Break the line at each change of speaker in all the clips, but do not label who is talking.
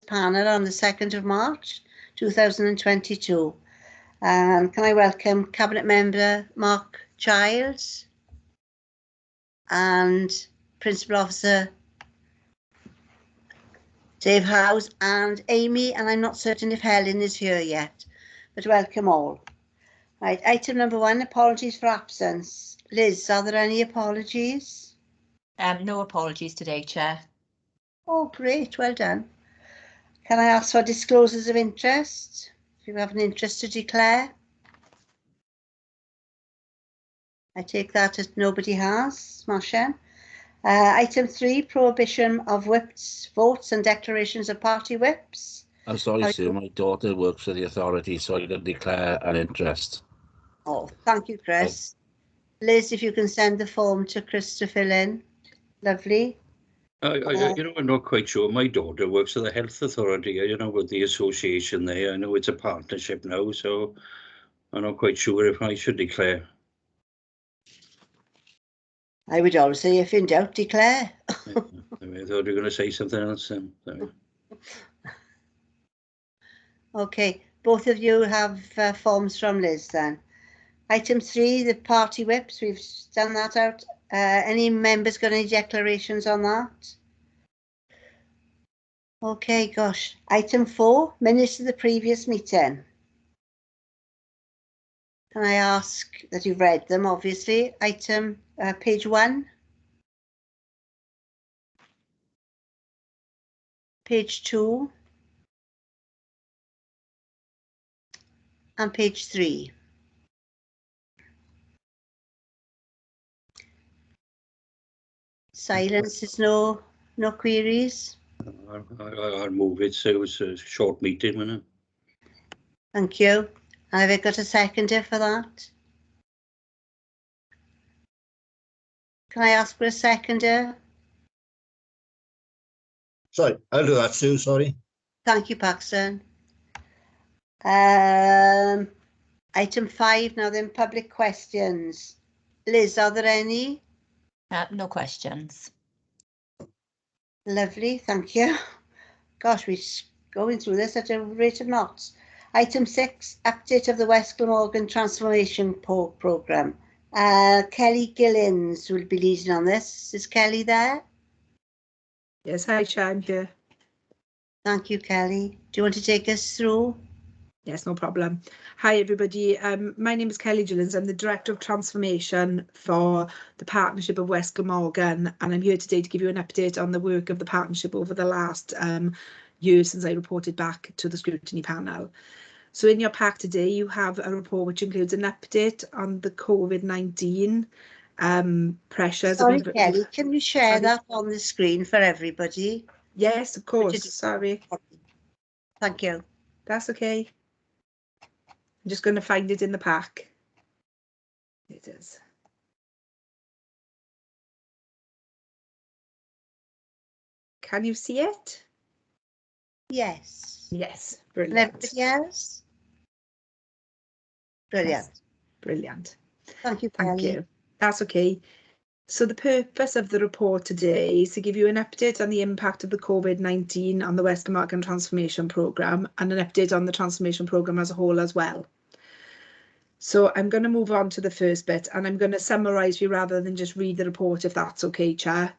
panel on the 2nd of March 2022. Can I welcome Cabinet Member Mark Childs and Principal Officer Dave Howes and Amy, and I'm not certain if Helen is here yet, but welcome all. Right, item number 1, apologies for absence. Liz, are there any apologies?
No apologies today, Chair.
Oh, great, well done. Can I ask for disclosures of interest? If you have an interest to declare. I take that as nobody has. Smashing. Item 3, prohibition of whips, votes and declarations of party whips.
I'm sorry, Sue, my daughter works for the authority, so I can declare an interest.
Oh, thank you, Chris. Liz, if you can send the form to Chris to fill in. Lovely.
I'm not quite sure. My daughter works for the Health Authority, with the association there. I know it's a partnership now, so I'm not quite sure if I should declare.
I would always say, if in doubt, declare.
I thought you were going to say something else.
Okay, both of you have forms from Liz then. Item 3, the party whips, we've done that out. Any members got any declarations on that? Okay, gosh. Item 4, minutes of the previous meeting. Can I ask that you've read them, obviously. Item, page 1. Page 2. And page 3. Silence is no queries.
I'll move it, so it was a short meeting, wasn't it?
Thank you. Have I got a seconder for that? Can I ask for a seconder?
Sorry, I'll do that, Sue, sorry.
Thank you, Paxton. Item 5 now then, public questions. Liz, are there any?
No questions.
Lovely, thank you. Gosh, we're going through this at a rate of knots. Item 6, update of the West Glamorgan Transformation Programme. Kelly Gillins will be leading on this. Is Kelly there?
Yes, hi, Chair, I'm here.
Thank you, Kelly. Do you want to take us through?
Yes, no problem. Hi, everybody. My name is Kelly Gillins. I'm the Director of Transformation for the Partnership of West Glamorgan, and I'm here today to give you an update on the work of the partnership over the last year since I reported back to the Scrutiny panel. So in your pack today, you have a report which includes an update on the COVID-19 pressures.
Sorry, Kelly, can you share that on the screen for everybody?
Yes, of course. Sorry.
Thank you.
That's okay. I'm just going to find it in the pack. It is. Can you see it?
Yes.
Yes, brilliant.
And everybody else? Brilliant.
Yes. Brilliant.
Thank you,
Thank
Kelly.
you. That's okay. So the purpose of the report today is to give you an update on the impact of the COVID-19 on the West Glamorgan Transformation Programme and an update on the Transformation Programme as a whole as well. So I'm going to move on to the first bit and I'm going to summarise for you rather than just read the report, if that's okay, Chair.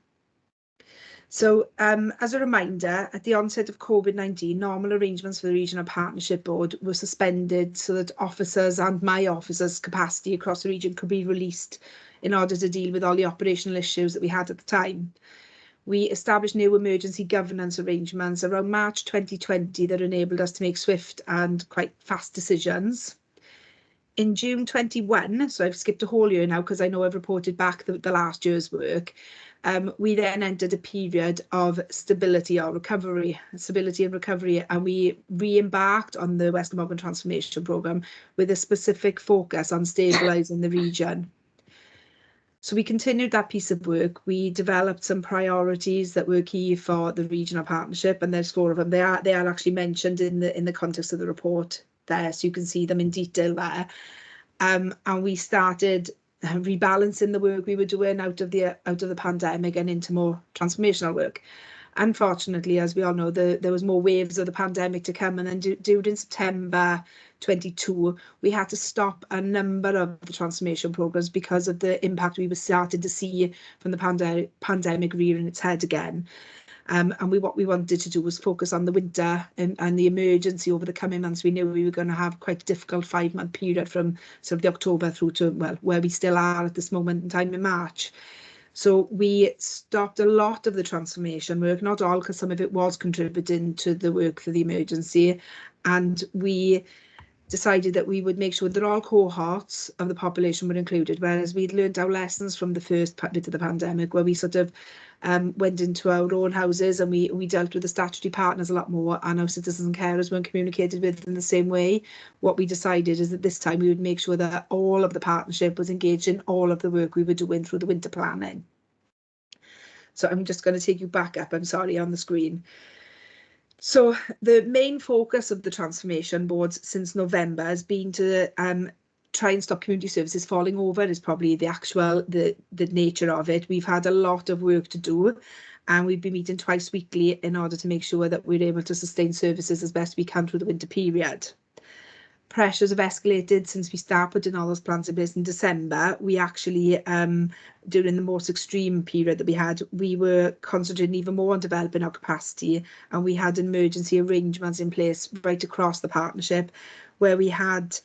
So as a reminder, at the onset of COVID-19, normal arrangements for the Regional Partnership Board were suspended so that officers and my officers' capacity across the region could be released in order to deal with all the operational issues that we had at the time. We established new emergency governance arrangements around March 2020 that enabled us to make swift and quite fast decisions. In June 21, so I've skipped a whole year now because I know I've reported back the last year's work, we then entered a period of stability and recovery, and we re-embarked on the West Glamorgan Transformation Programme with a specific focus on stabilising the region. So we continued that piece of work. We developed some priorities that were key for the regional partnership, and there's 4 of them. They are actually mentioned in the context of the report there, so you can see them in detail there. And we started rebalancing the work we were doing out of the pandemic and into more transformational work. Unfortunately, as we all know, there was more waves of the pandemic to come, and then during September 22, we had to stop a number of the transformation programs because of the impact we were starting to see from the pandemic rearing its head again. And what we wanted to do was focus on the winter and the emergency over the coming months. We knew we were going to have quite a difficult 5-month period from sort of the October through to, well, where we still are at this moment in time in March. So we stopped a lot of the transformation work, not all, because some of it was contributing to the work for the emergency. And we decided that we would make sure that all cohorts of the population were included, whereas we'd learned our lessons from the first bit of the pandemic, where we sort of went into our own houses and we dealt with the statutory partners a lot more, and our citizens and carers weren't communicated with in the same way. What we decided is that this time we would make sure that all of the partnership was engaged in all of the work we were doing through the winter planning. So I'm just going to take you back up, I'm sorry, on the screen. So the main focus of the transformation boards since November has been to try and stop community services falling over, is probably the nature of it. We've had a lot of work to do, and we've been meeting twice weekly in order to make sure that we're able to sustain services as best we can through the winter period. Pressures have escalated since we started putting all those plans in place in December. We actually, during the most extreme period that we had, we were concentrating even more on developing our capacity, and we had emergency arrangements in place right across the partnership, where we had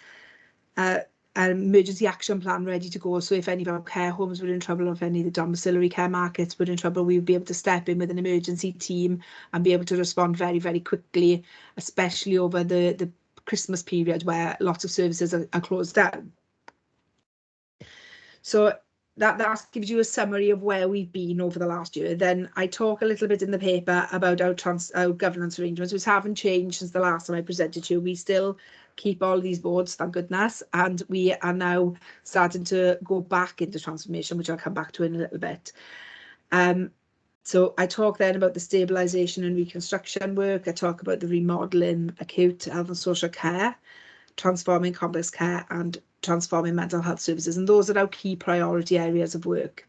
an emergency action plan ready to go. So if any of our care homes were in trouble, or if any of the domiciliary care markets were in trouble, we would be able to step in with an emergency team and be able to respond very, very quickly, especially over the Christmas period where lots of services are closed down. So that gives you a summary of where we've been over the last year. Then I talk a little bit in the paper about our governance arrangements, which haven't changed since the last time I presented to you. We still keep all these boards, thank goodness, and we are now starting to go back into transformation, which I'll come back to in a little bit. So I talk then about the stabilisation and reconstruction work. I talk about the remodelling acute health and social care, transforming complex care, and transforming mental health services. And those are our key priority areas of work.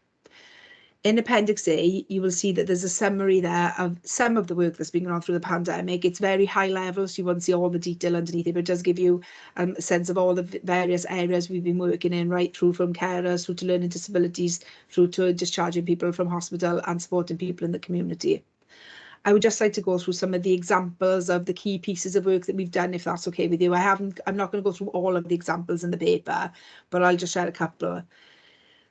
In Appendix A, you will see that there's a summary there of some of the work that's been going on through the pandemic. It's very high level, so you won't see all the detail underneath it, but it does give you a sense of all the various areas we've been working in, right through from carers, through to learning disabilities, through to discharging people from hospital and supporting people in the community. I would just like to go through some of the examples of the key pieces of work that we've done, if that's okay with you. I'm not going to go through all of the examples in the paper, but I'll just share a couple.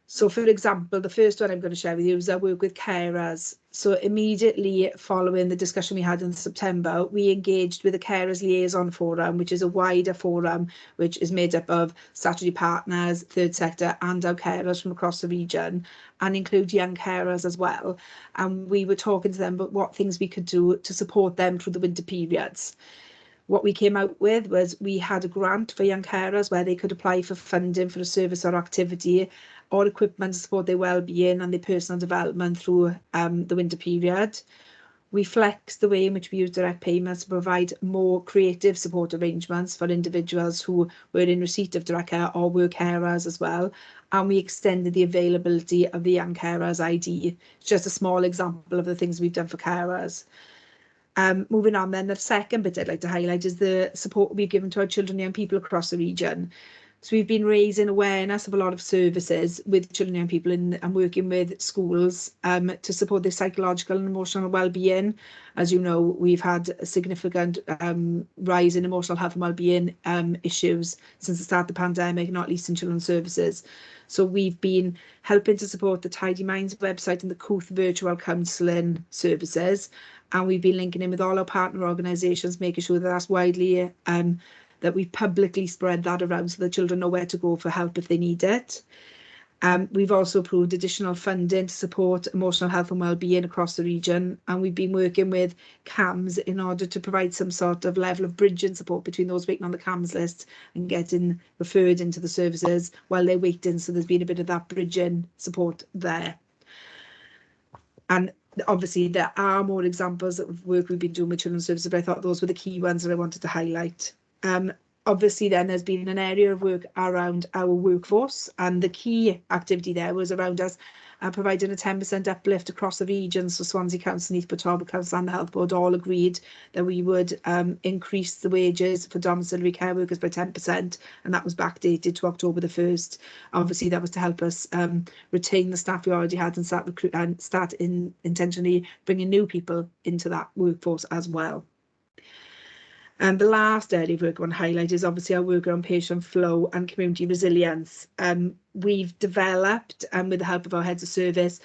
So, for example, the first one I'm going to share with you is our work with carers. So immediately following the discussion we had in September, we engaged with the Carers Liaison Forum, which is a wider forum which is made up of statutory partners, third sector, and our carers from across the region, and include young carers as well. And we were talking to them about what things we could do to support them through the winter periods. What we came out with was we had a grant for young carers where they could apply for funding for a service or activity or equipment to support their well-being and their personal development through the winter period. We flexed the way in which we use direct payments to provide more creative support arrangements for individuals who were in receipt of direct care or were carers as well. And we extended the availability of the young carers ID. It's just a small example of the things we've done for carers. Moving on then, the second bit I'd like to highlight is the support we've given to our children and young people across the region. So we've been raising awareness of a lot of services with children and young people and working with schools to support their psychological and emotional well-being. As you know, we've had a significant rise in emotional health and well-being issues since the start of the pandemic, not least in children's services. So we've been helping to support the Tidy Minds website and the Cooth virtual counselling services. And we've been linking in with all our partner organisations, making sure that that's widely that we've publicly spread that around so that children know where to go for help if they need it. We've also approved additional funding to support emotional health and wellbeing across the region, and we've been working with CAMS in order to provide some sort of level of bridging support between those waiting on the CAMS list and getting referred into the services while they're waiting. So there's been a bit of that bridging support there. And obviously there are more examples of work we've been doing with children's services, but I thought those were the key ones that I wanted to highlight. obviously then there's been an area of work around our workforce, and the key activity there was around us providing a 10% uplift across the region. So Swansea Council, Neath Port Council and the Health Board all agreed that we would increase the wages for domiciliary care workers by 10%, and that was backdated to October the 1st. Obviously that was to help us retain the staff we already had and start intentionally bringing new people into that workforce as well. And the last area of work I want to highlight is obviously our work around patient flow and community resilience. We've developed, with the help of our heads of service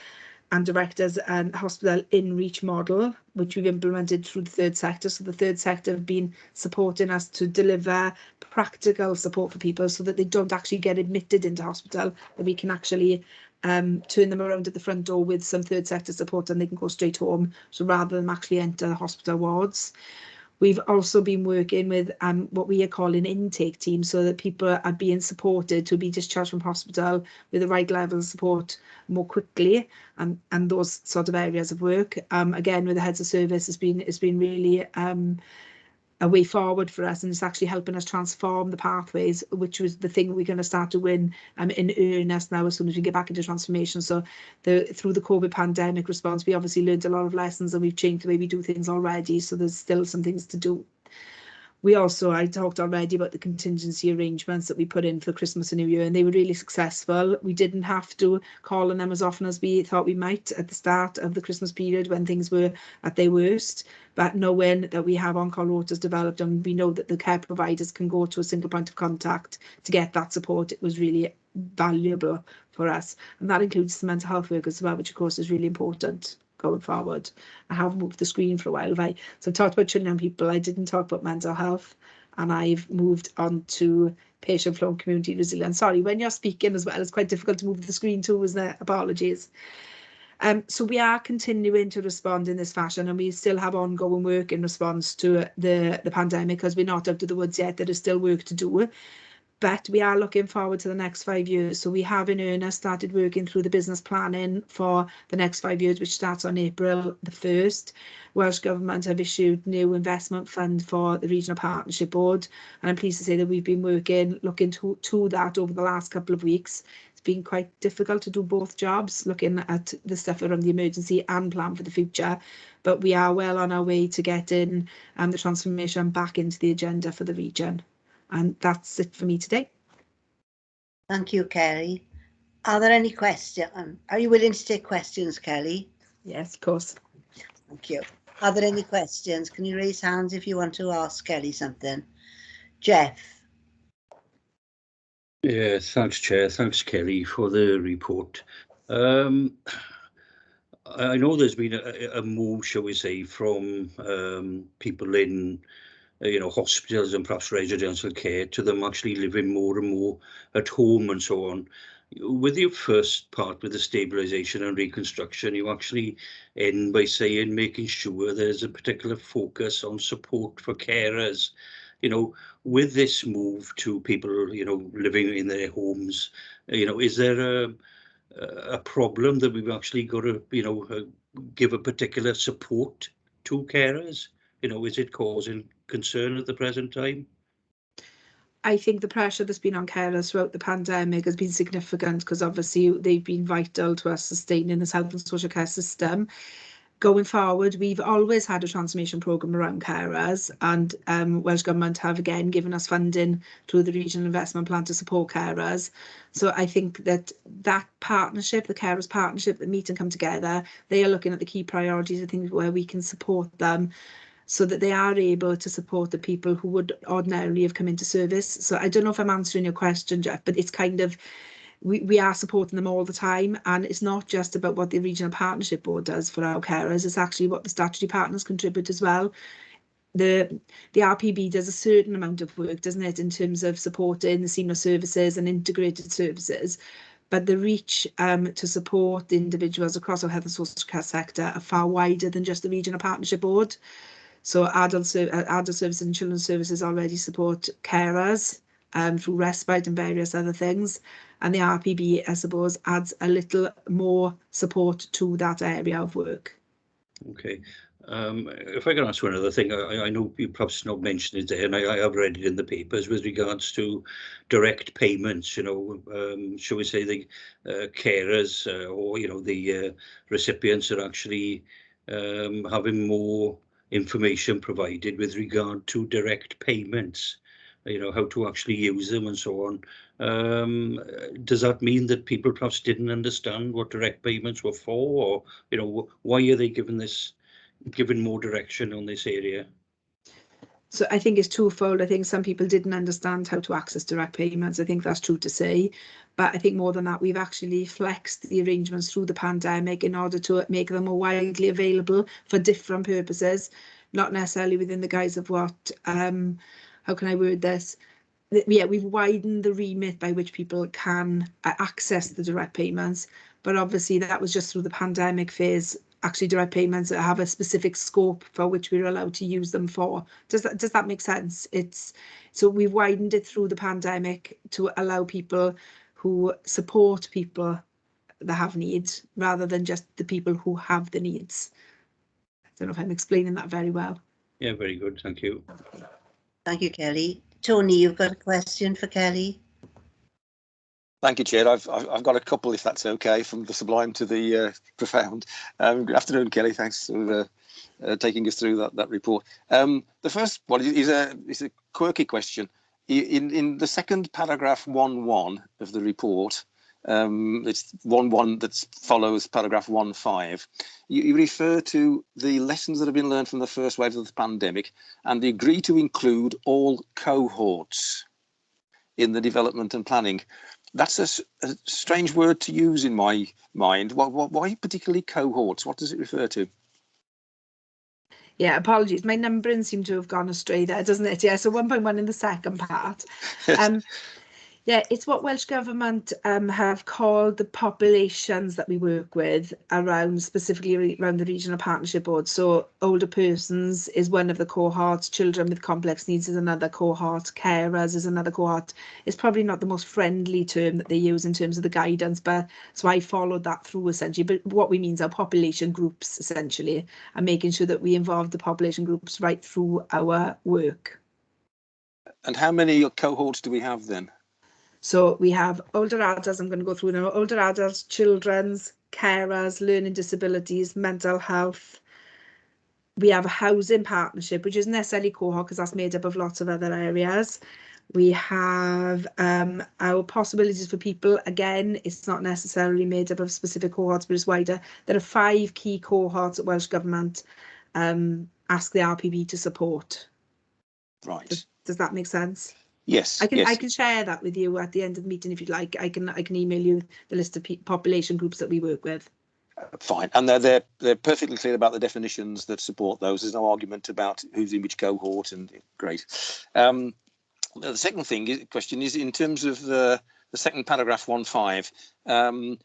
and directors, a hospital in-reach model, which we've implemented through the third sector. So the third sector have been supporting us to deliver practical support for people so that they don't actually get admitted into hospital, that we can actually turn them around at the front door with some third sector support and they can go straight home. So rather than actually enter the hospital wards. We've also been working with what we are calling intake teams, so that people are being supported to be discharged from hospital with the right level of support more quickly, and those sort of areas of work. Again, with the heads of service, it's been really a way forward for us, and it's actually helping us transform the pathways, which was the thing we're going to start to win in earnest now as soon as we get back into transformation. So through the COVID pandemic response, we obviously learned a lot of lessons and we've changed the way we do things already. So there's still some things to do. We also, I talked already about the contingency arrangements that we put in for Christmas and New Year, and they were really successful. We didn't have to call on them as often as we thought we might at the start of the Christmas period when things were at their worst. But knowing that we have on-call rotas developed and we know that the care providers can go to a single point of contact to get that support, it was really valuable for us. And that includes the mental health workers as well, which of course is really important going forward. I have moved the screen for a while. So I talked about children and people. I didn't talk about mental health, and I've moved on to patient flow and community resilience. Sorry, when you're speaking as well, it's quite difficult to move the screen too, isn't it? Apologies. So we are continuing to respond in this fashion, and we still have ongoing work in response to the pandemic, because we're not out of the woods yet. There is still work to do. But we are looking forward to the next 5 years. So we have in earnest started working through the business planning for the next 5 years, which starts on April the 1st. Welsh Government have issued new investment fund for the Regional Partnership Board. And I'm pleased to say that we've been looking to that over the last couple of weeks. It's been quite difficult to do both jobs, looking at the stuff around the emergency and plan for the future. But we are well on our way to getting the transformation back into the agenda for the region. And that's it for me today.
Thank you, Kelly. Are there any questions? Are you willing to take questions, Kelly?
Yes, of course.
Thank you. Are there any questions? Can you raise hands if you want to ask Kelly something? Jeff.
Yeah, thanks, Chair. Thanks, Kelly, for the report. I know there's been a move, shall we say, from people in hospitals and perhaps residential care to them actually living more and more at home and so on. With your first part, with the stabilisation and reconstruction, you actually end by saying making sure there's a particular focus on support for carers. With this move to people, living in their homes, is there a problem that we've actually got to, give a particular support to carers? Is it causing concern at the present time?
I think the pressure that's been on carers throughout the pandemic has been significant, because obviously they've been vital to us sustaining this health and social care system. Going forward, we've always had a transformation programme around carers, and Welsh Government have again given us funding through the Regional Investment Plan to support carers. So I think that partnership, the carers partnership, that meet and come together, they are looking at the key priorities, I think, where we can support them, so that they are able to support the people who would ordinarily have come into service. So I don't know if I'm answering your question, Jeff, but it's kind of, we are supporting them all the time, and it's not just about what the Regional Partnership Board does for our carers, it's actually what the statutory partners contribute as well. The RPB does a certain amount of work, doesn't it, in terms of supporting the senior services and integrated services, but the reach to support individuals across our health and social care sector are far wider than just the Regional Partnership Board. So adult services and children's services already support carers through respite and various other things. And the RPB, I suppose, adds a little more support to that area of work.
Okay. If I can ask one other thing, I know you perhaps not mentioned it there, and I have read it in the papers with regards to direct payments. You know, shall we say the carers or the recipients are actually having more information provided with regard to direct payments. You know, how to actually use them and so on. Does that mean that people perhaps didn't understand what direct payments were for, or why are they given more direction on this area?
So I think it's twofold. I think some people didn't understand how to access direct payments. I think that's true to say. But I think more than that, we've actually flexed the arrangements through the pandemic in order to make them more widely available for different purposes, not necessarily within the guise of what, how can I word this? Yeah, we've widened the remit by which people can access the direct payments. But obviously that was just through the pandemic phase. Actually, direct payments that have a specific scope for which we're allowed to use them for. Does that make sense? So we've widened it through the pandemic to allow people who support people that have needs rather than just the people who have the needs. I don't know if I'm explaining that very well.
Yeah, very good. Thank you.
Thank you, Kelly. Tony, you've got a question for Kelly?
Thank you, Chair. I've got a couple, if that's okay, from the sublime to the profound. Good afternoon, Kelly. Thanks for taking us through that report. The first one is a quirky question. In the second paragraph 1.1 of the report, it's 1.1 that follows paragraph 1.5. You refer to the lessons that have been learned from the first wave of the pandemic and agree to include all cohorts in the development and planning. That's a strange word to use in my mind. Why particularly cohorts? What does it refer to?
Yeah, apologies. My numbering seemed to have gone astray there, doesn't it? Yeah, so 1.1 in the second part. Yeah, it's what Welsh Government have called the populations that we work with around, specifically around the Regional Partnership Board. So older persons is one of the cohorts, children with complex needs is another cohort, carers is another cohort. It's probably not the most friendly term that they use in terms of the guidance, but so I followed that through essentially. But what we mean is our population groups essentially, and making sure that we involve the population groups right through our work.
And how many cohorts do we have then?
So we have older adults, I'm going to go through now, older adults, children's, carers, learning disabilities, mental health. We have a housing partnership, which isn't necessarily cohort because that's made up of lots of other areas. We have our possibilities for people. Again, it's not necessarily made up of specific cohorts, but it's wider. There are 5 key cohorts that Welsh Government ask the RPB to support.
Right.
Does that make sense?
Yes.
I can share that with you at the end of the meeting if you'd like. I can email you the list of population groups that we work with.
Fine, and they're perfectly clear about the definitions that support those. There's no argument about who's in which cohort, and great. The second question is in terms of the second paragraph 1.5.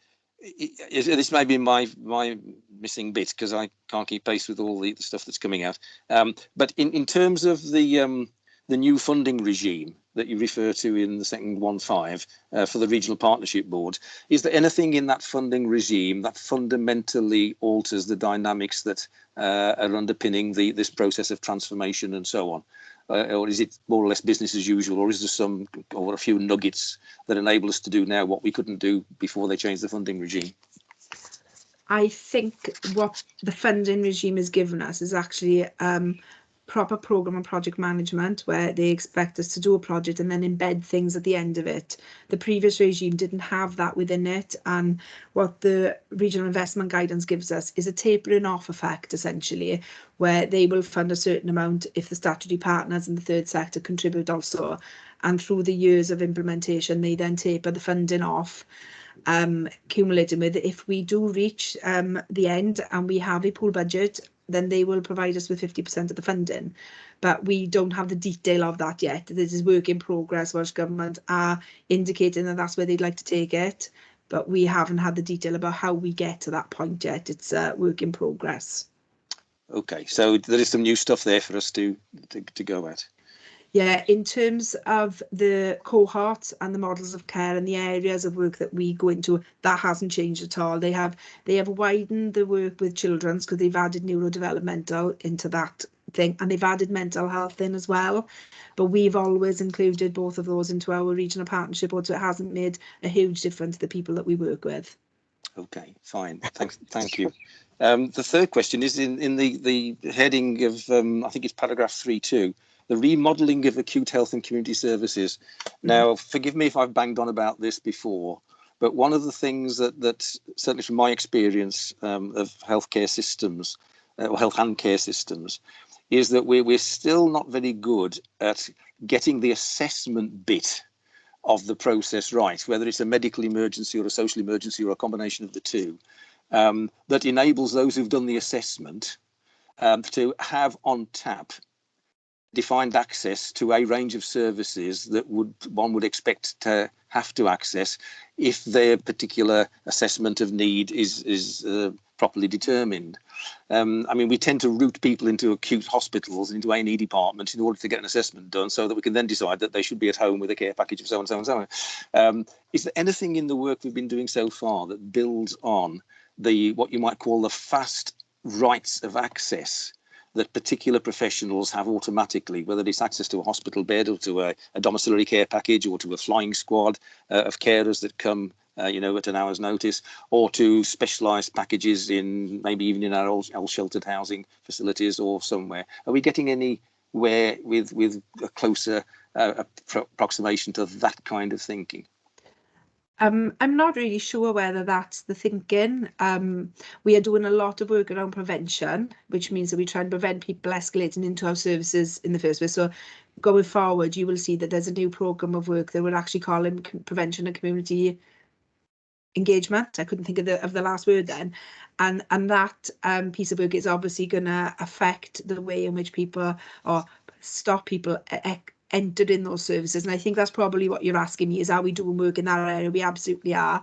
This may be my missing bit because I can't keep pace with all the stuff that's coming out. But in terms of the new funding regime that you refer to in the second 1.5 for the Regional Partnership Board, is there anything in that funding regime that fundamentally alters the dynamics that are underpinning this process of transformation and so on? Or is it more or less business as usual, or is there some or a few nuggets that enable us to do now what we couldn't do before they changed the funding regime?
I think what the funding regime has given us is actually proper programme and project management, where they expect us to do a project and then embed things at the end of it. The previous regime didn't have that within it, and what the regional investment guidance gives us is a tapering off effect essentially, where they will fund a certain amount if the statutory partners and the third sector contribute also, and through the years of implementation they then taper the funding off, accumulating with if we do reach the end and we have a pool budget, then they will provide us with 50% of the funding. But we don't have the detail of that yet. This is work in progress. Welsh Government are indicating that that's where they'd like to take it, but we haven't had the detail about how we get to that point yet. It's work in progress.
Okay, so there is some new stuff there for us to go at.
Yeah, in terms of the cohorts and the models of care and the areas of work that we go into, that hasn't changed at all. They have widened the work with children's because they've added neurodevelopmental into that thing, and they've added mental health in as well. But we've always included both of those into our regional partnership board, so it hasn't made a huge difference to the people that we work with.
Okay, fine. Thank you. The third question is in the heading of, I think it's paragraph 3.2, the remodelling of acute health and community services. Now, forgive me if I've banged on about this before, but one of the things that certainly from my experience of healthcare systems, or health and care systems, is that we're still not very good at getting the assessment bit of the process right, whether it's a medical emergency or a social emergency or a combination of the two, that enables those who've done the assessment to have on tap defined access to a range of services that one would expect to have to access if their particular assessment of need is properly determined. I mean, we tend to route people into acute hospitals, into A&E departments in order to get an assessment done so that we can then decide that they should be at home with a care package of so and so and so on. Is there anything in the work we've been doing so far that builds on what you might call the fast rights of access that particular professionals have automatically, whether it's access to a hospital bed or to a domiciliary care package or to a flying squad of carers that come at an hour's notice, or to specialised packages in maybe even in our old sheltered housing facilities or somewhere? Are we getting anywhere with a closer approximation to that kind of thinking?
I'm not really sure whether that's the thinking. We are doing a lot of work around prevention, which means that we try and prevent people escalating into our services in the first place. So going forward, you will see that there's a new programme of work that we're actually calling Prevention and Community Engagement. I couldn't think of the last word then. And that piece of work is obviously going to affect the way in which people, or stop people entering those services. And I think that's probably what you're asking me, is are we doing work in that area? We absolutely are.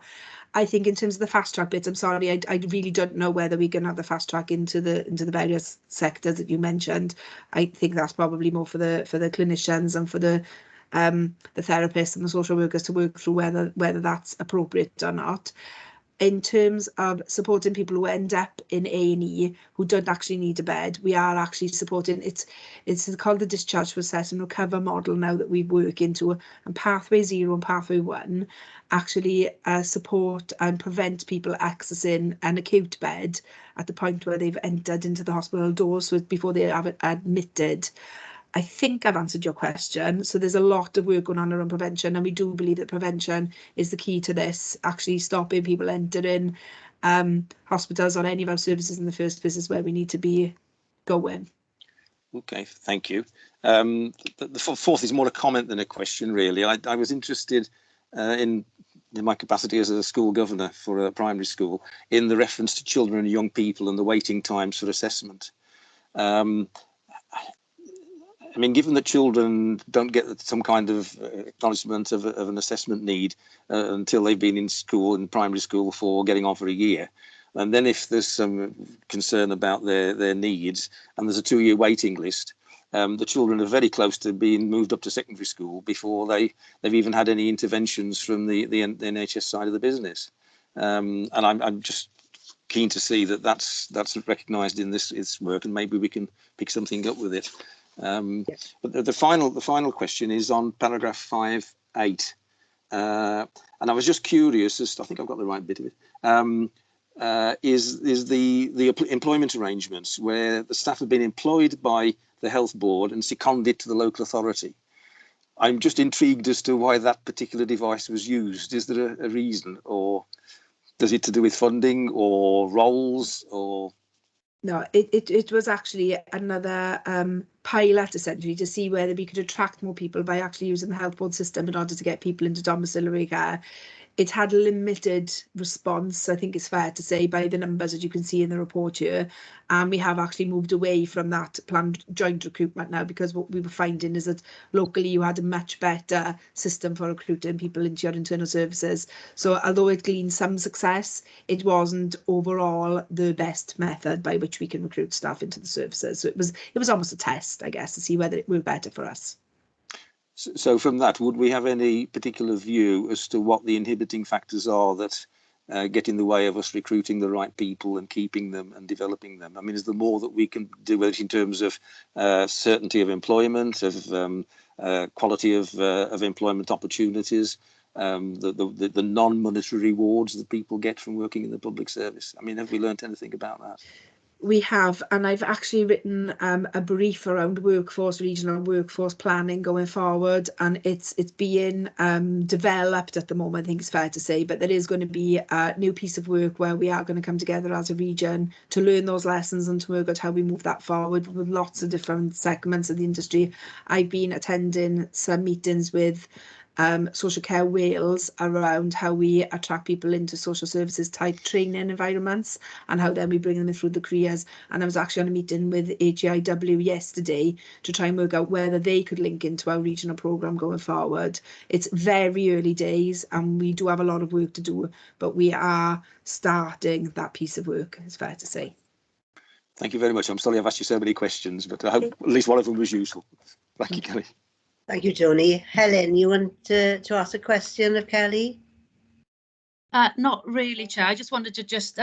I think in terms of the fast track bits, I'm sorry, I really don't know whether we can have the fast track into the various sectors that you mentioned. I think that's probably more for the clinicians and for the therapists and the social workers to work through whether that's appropriate or not. In terms of supporting people who end up in A&E who don't actually need a bed, we are actually supporting, it's called the Discharge to Assess and Recover model now that we work into, and Pathway 0 and Pathway 1 actually support and prevent people accessing an acute bed at the point where they've entered into the hospital doors, so before they are admitted. I think I've answered your question. So there's a lot of work going on around prevention, and we do believe that prevention is the key to this, actually stopping people entering hospitals or any of our services in the first place is where we need to be going.
Okay, thank you. The fourth is more a comment than a question, really. I was interested in my capacity as a school governor for a primary school in the reference to children and young people and the waiting times for assessment. I mean, given that children don't get some kind of acknowledgement of an assessment need until they've been in school, in primary school, for getting on for a year, and then if there's some concern about their needs and there's a 2-year waiting list, the children are very close to being moved up to secondary school before they've even had any interventions from the NHS side of the business. And I'm just keen to see that that's recognised in this work, and maybe we can pick something up with it. But the final question is on paragraph 5.8, and I was just curious, as I think I've got the right bit of it, is the employment arrangements where the staff have been employed by the health board and seconded to the local authority. I'm just intrigued as to why that particular device was used. Is there a reason, or does it to do with funding or roles, or?
No, it was actually another pilot, essentially, to see whether we could attract more people by actually using the health board system in order to get people into domiciliary care. It had limited response, I think it's fair to say, by the numbers that you can see in the report here. And we have actually moved away from that planned joint recruitment now, because what we were finding is that locally you had a much better system for recruiting people into your internal services. So although it gleaned some success, it wasn't overall the best method by which we can recruit staff into the services. So it was almost a test, I guess, to see whether it worked better for us.
So from that, would we have any particular view as to what the inhibiting factors are that get in the way of us recruiting the right people and keeping them and developing them? I mean, is there more that we can do with it in terms of certainty of employment, of quality of employment opportunities, the non-monetary rewards that people get from working in the public service? I mean, have we learnt anything about that?
We have, and I've actually written a brief around regional workforce planning going forward, and it's being developed at the moment, I think it's fair to say, but there is going to be a new piece of work where we are going to come together as a region to learn those lessons and to work out how we move that forward with lots of different segments of the industry. I've been attending some meetings with Social Care Wales around how we attract people into social services type training environments and how then we bring them through the careers. And I was actually on a meeting with HEIW yesterday to try and work out whether they could link into our regional programme going forward. It's very early days and we do have a lot of work to do, but we are starting that piece of work, it's fair to say.
Thank you very much. I'm sorry I've asked you so many questions, but I hope at least one of them was useful. Thank you, Kelly.
Thank you, Tony. Helen, you want to ask a question of Kelly?
Not really, Chair. I just wanted to just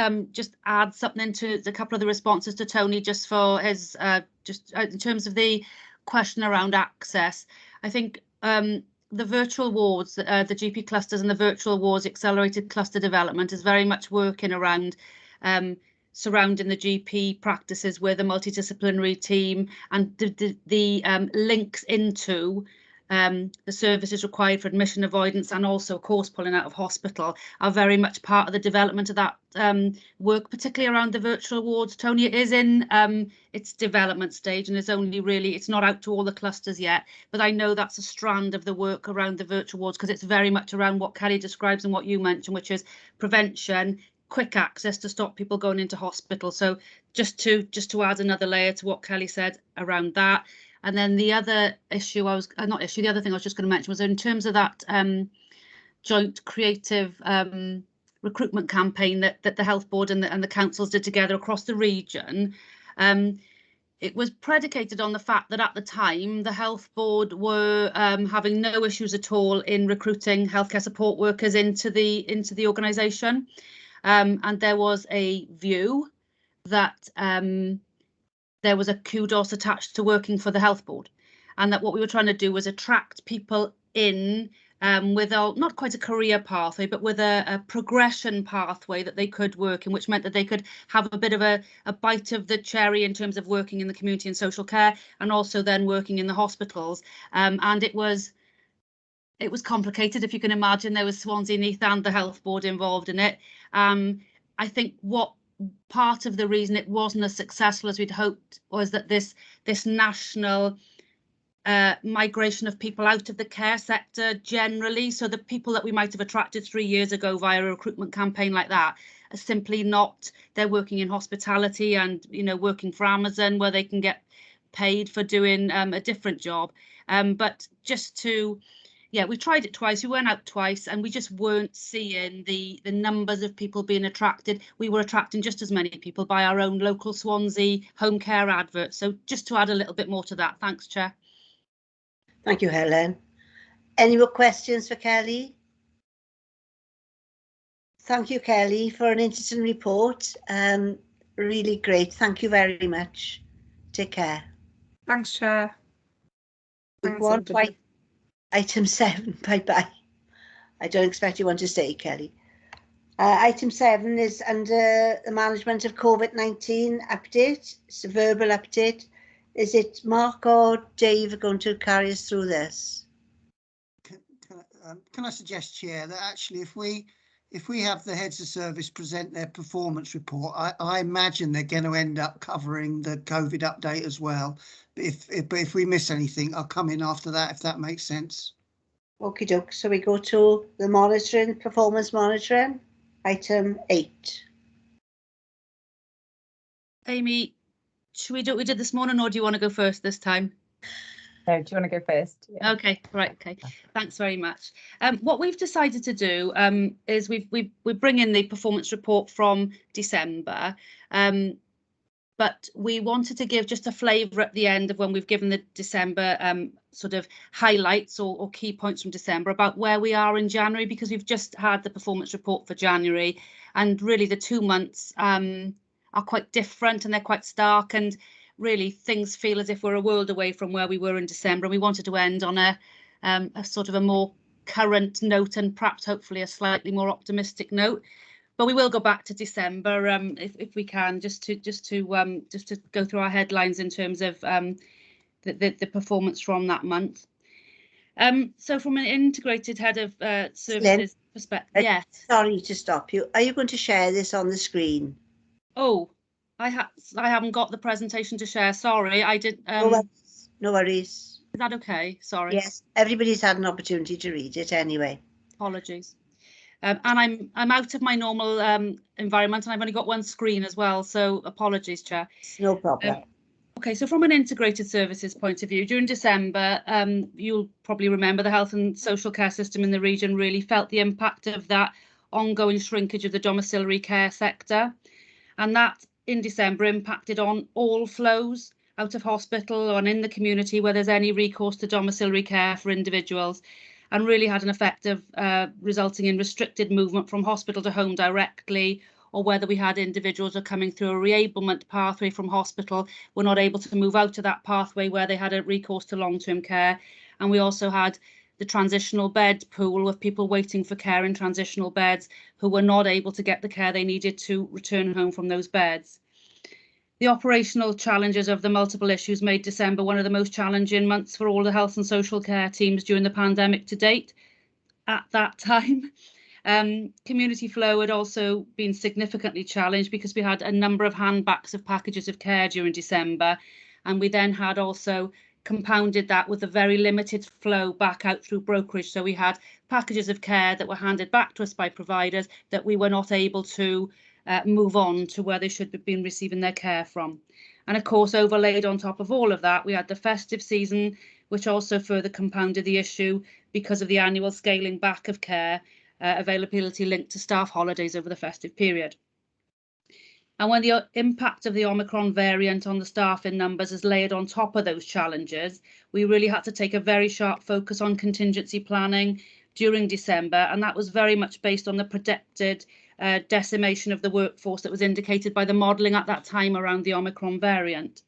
add something to a couple of the responses to Tony, just for his in terms of the question around access. I think the virtual wards, the GP clusters and the virtual wards accelerated cluster development is very much working around surrounding the GP practices with a multidisciplinary team, and the links into the services required for admission avoidance and also course pulling out of hospital are very much part of the development of that work, particularly around the virtual wards. Tony, it is in its development stage and it's not out to all the clusters yet, but I know that's a strand of the work around the virtual wards because it's very much around what Kelly describes and what you mentioned, which is prevention, quick access to stop people going into hospital. So just to add another layer to what Kelly said around that. And then the other issue the other thing I was just going to mention was in terms of that joint creative recruitment campaign that the Health Board and the councils did together across the region. It was predicated on the fact that at the time the Health Board were having no issues at all in recruiting healthcare support workers into the organisation. And there was a view that there was a kudos attached to working for the Health Board, and that what we were trying to do was attract people in with not quite a career pathway, but with a progression pathway that they could work in, which meant that they could have a bit of a bite of the cherry in terms of working in the community and social care, and also then working in the hospitals. And it was complicated, if you can imagine. There was Swansea, Neath and the Health Board involved in it. I think what part of the reason it wasn't as successful as we'd hoped was that this national migration of people out of the care sector generally, so the people that we might have attracted 3 years ago via a recruitment campaign like that are simply not. They're working in hospitality and working for Amazon, where they can get paid for doing a different job. But just to we tried it twice, we went out twice, and we just weren't seeing the numbers of people being attracted. We were attracting just as many people by our own local Swansea home care advert. So just to add a little bit more to that. Thanks, Chair.
Thank you, Helen. Any more questions for Kelly? Thank you, Kelly, for an interesting report. Really great. Thank you very much. Take care.
Thanks, Chair. Thanks,
Item 7, bye-bye. I don't expect you want to stay, Kelly. Item 7 is under the management of COVID-19 update. It's a verbal update. Is it Mark or Dave going to carry us through this?
Can I suggest, Chair, that actually if we have the heads of service present their performance report, I imagine they're going to end up covering the COVID update as well. But if we miss anything, I'll come in after that, if that makes sense.
Okie doke. So we go to the performance monitoring, item 8.
Amy, should we do what we did this morning, or do you want to go first this time?
No, do you want to go first? Yeah.
Okay, right. Okay, thanks very much. What we've decided to do is we bring in the performance report from December, but we wanted to give just a flavour at the end of when we've given the December sort of highlights or key points from December about where we are in January, because we've just had the performance report for January, and really the 2 months are quite different and they're quite stark, and really things feel as if we're a world away from where we were in December, and we wanted to end on a sort of a more current note and perhaps hopefully a slightly more optimistic note. But we will go back to December if we can, just to go through our headlines in terms of the performance from that month. So from an integrated head of services perspective, yes.
Sorry to stop you. Are you going to share this on the screen?
Oh, I haven't got the presentation to share. Sorry, I did.
No worries.
Is that okay? Sorry.
Yes, everybody's had an opportunity to read it anyway.
Apologies. And I'm out of my normal environment, and I've only got one screen as well. So apologies, Chair.
No problem.
Okay, so from an integrated services point of view, during December, you'll probably remember the health and social care system in the region really felt the impact of that ongoing shrinkage of the domiciliary care sector. And that in December impacted on all flows out of hospital and in the community where there's any recourse to domiciliary care for individuals, and really had an effect of resulting in restricted movement from hospital to home directly, or whether we had individuals who are coming through a reablement pathway from hospital were not able to move out of that pathway where they had a recourse to long-term care. And we also had the transitional bed pool of people waiting for care in transitional beds who were not able to get the care they needed to return home from those beds. The operational challenges of the multiple issues made December one of the most challenging months for all the health and social care teams during the pandemic to date. At that time, community flow had also been significantly challenged because we had a number of handbacks of packages of care during December, and we then had also compounded that with a very limited flow back out through brokerage. So we had packages of care that were handed back to us by providers that we were not able to move on to where they should have been receiving their care from. And of course, overlaid on top of all of that, we had the festive season, which also further compounded the issue because of the annual scaling back of care availability linked to staff holidays over the festive period. And when the impact of the Omicron variant on the staffing numbers is layered on top of those challenges, we really had to take a very sharp focus on contingency planning during December, and that was very much based on the predicted decimation of the workforce that was indicated by the modelling at that time around the Omicron variant.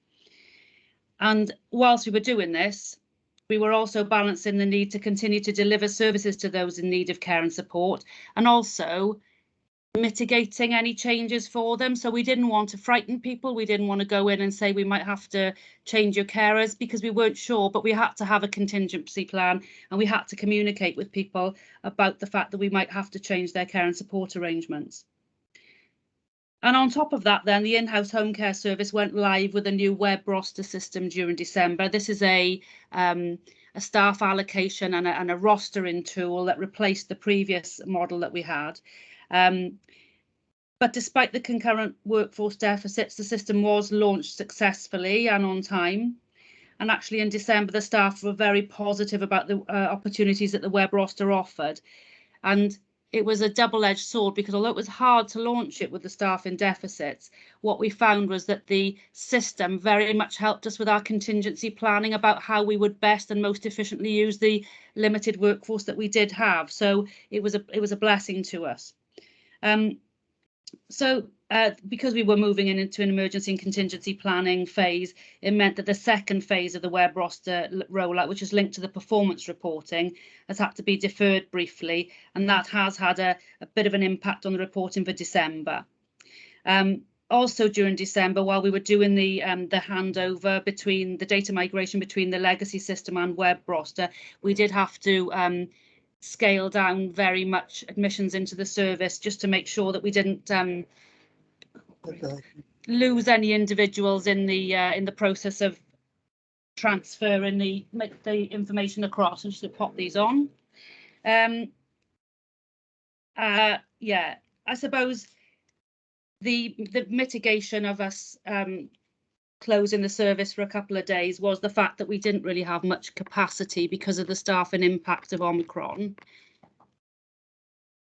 And whilst we were doing this, we were also balancing the need to continue to deliver services to those in need of care and support, and also mitigating any changes for them. So we didn't want to frighten people. We didn't want to go in and say we might have to change your carers because we weren't sure, but we had to have a contingency plan, and we had to communicate with people about the fact that we might have to change their care and support arrangements. And on top of that, then the in-house home care service went live with a new web roster system during December. This is a staff allocation and a rostering tool that replaced the previous model that we had. But despite the concurrent workforce deficits, the system was launched successfully and on time. And actually in December, the staff were very positive about the opportunities that the web roster offered. And it was a double-edged sword because although it was hard to launch it with the staff in deficits, what we found was that the system very much helped us with our contingency planning about how we would best and most efficiently use the limited workforce that we did have. So it was a blessing to us. Because we were moving into an emergency and contingency planning phase, it meant that the second phase of the web roster rollout, which is linked to the performance reporting, has had to be deferred briefly, and that has had a bit of an impact on the reporting for December. Also during December, while we were doing the handover between the data migration between the legacy system and web roster, we did have to scale down very much admissions into the service just to make sure that we didn't lose any individuals in the process of transferring the information across. I'm just going to pop these on. Yeah, I suppose the mitigation of us closing the service for a couple of days was the fact that we didn't really have much capacity because of the staffing impact of Omicron.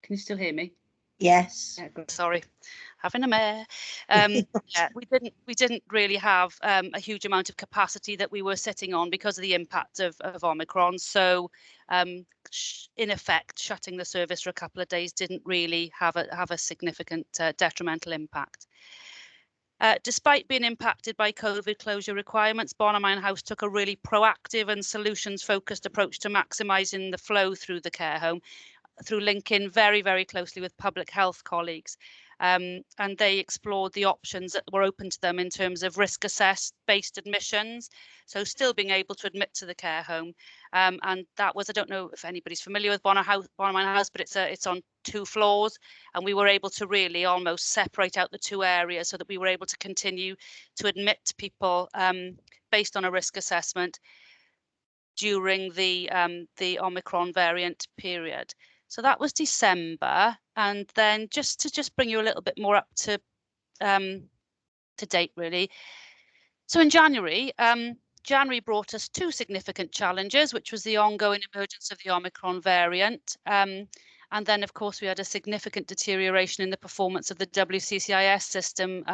Can you still hear me?
Yes.
Yeah, good. Sorry. having a mare. Yeah, we didn't really have a huge amount of capacity that we were sitting on because of the impact of Omicron. So in effect, shutting the service for a couple of days didn't really have a significant detrimental impact. Despite being impacted by COVID closure requirements, Bonamine House took a really proactive and solutions-focused approach to maximising the flow through the care home, through linking very, very closely with public health colleagues. And they explored the options that were open to them in terms of risk assessed based admissions, so still being able to admit to the care home. And that was, I don't know if anybody's familiar with Bonamine House, but it's on 2 floors, and we were able to really almost separate out the 2 areas so that we were able to continue to admit people based on a risk assessment during the Omicron variant period. So that was December, and then just to bring you a little bit more up to date, really. So in January, January brought us 2 significant challenges, which was the ongoing emergence of the Omicron variant, and then, of course, we had a significant deterioration in the performance of the WCCIS system,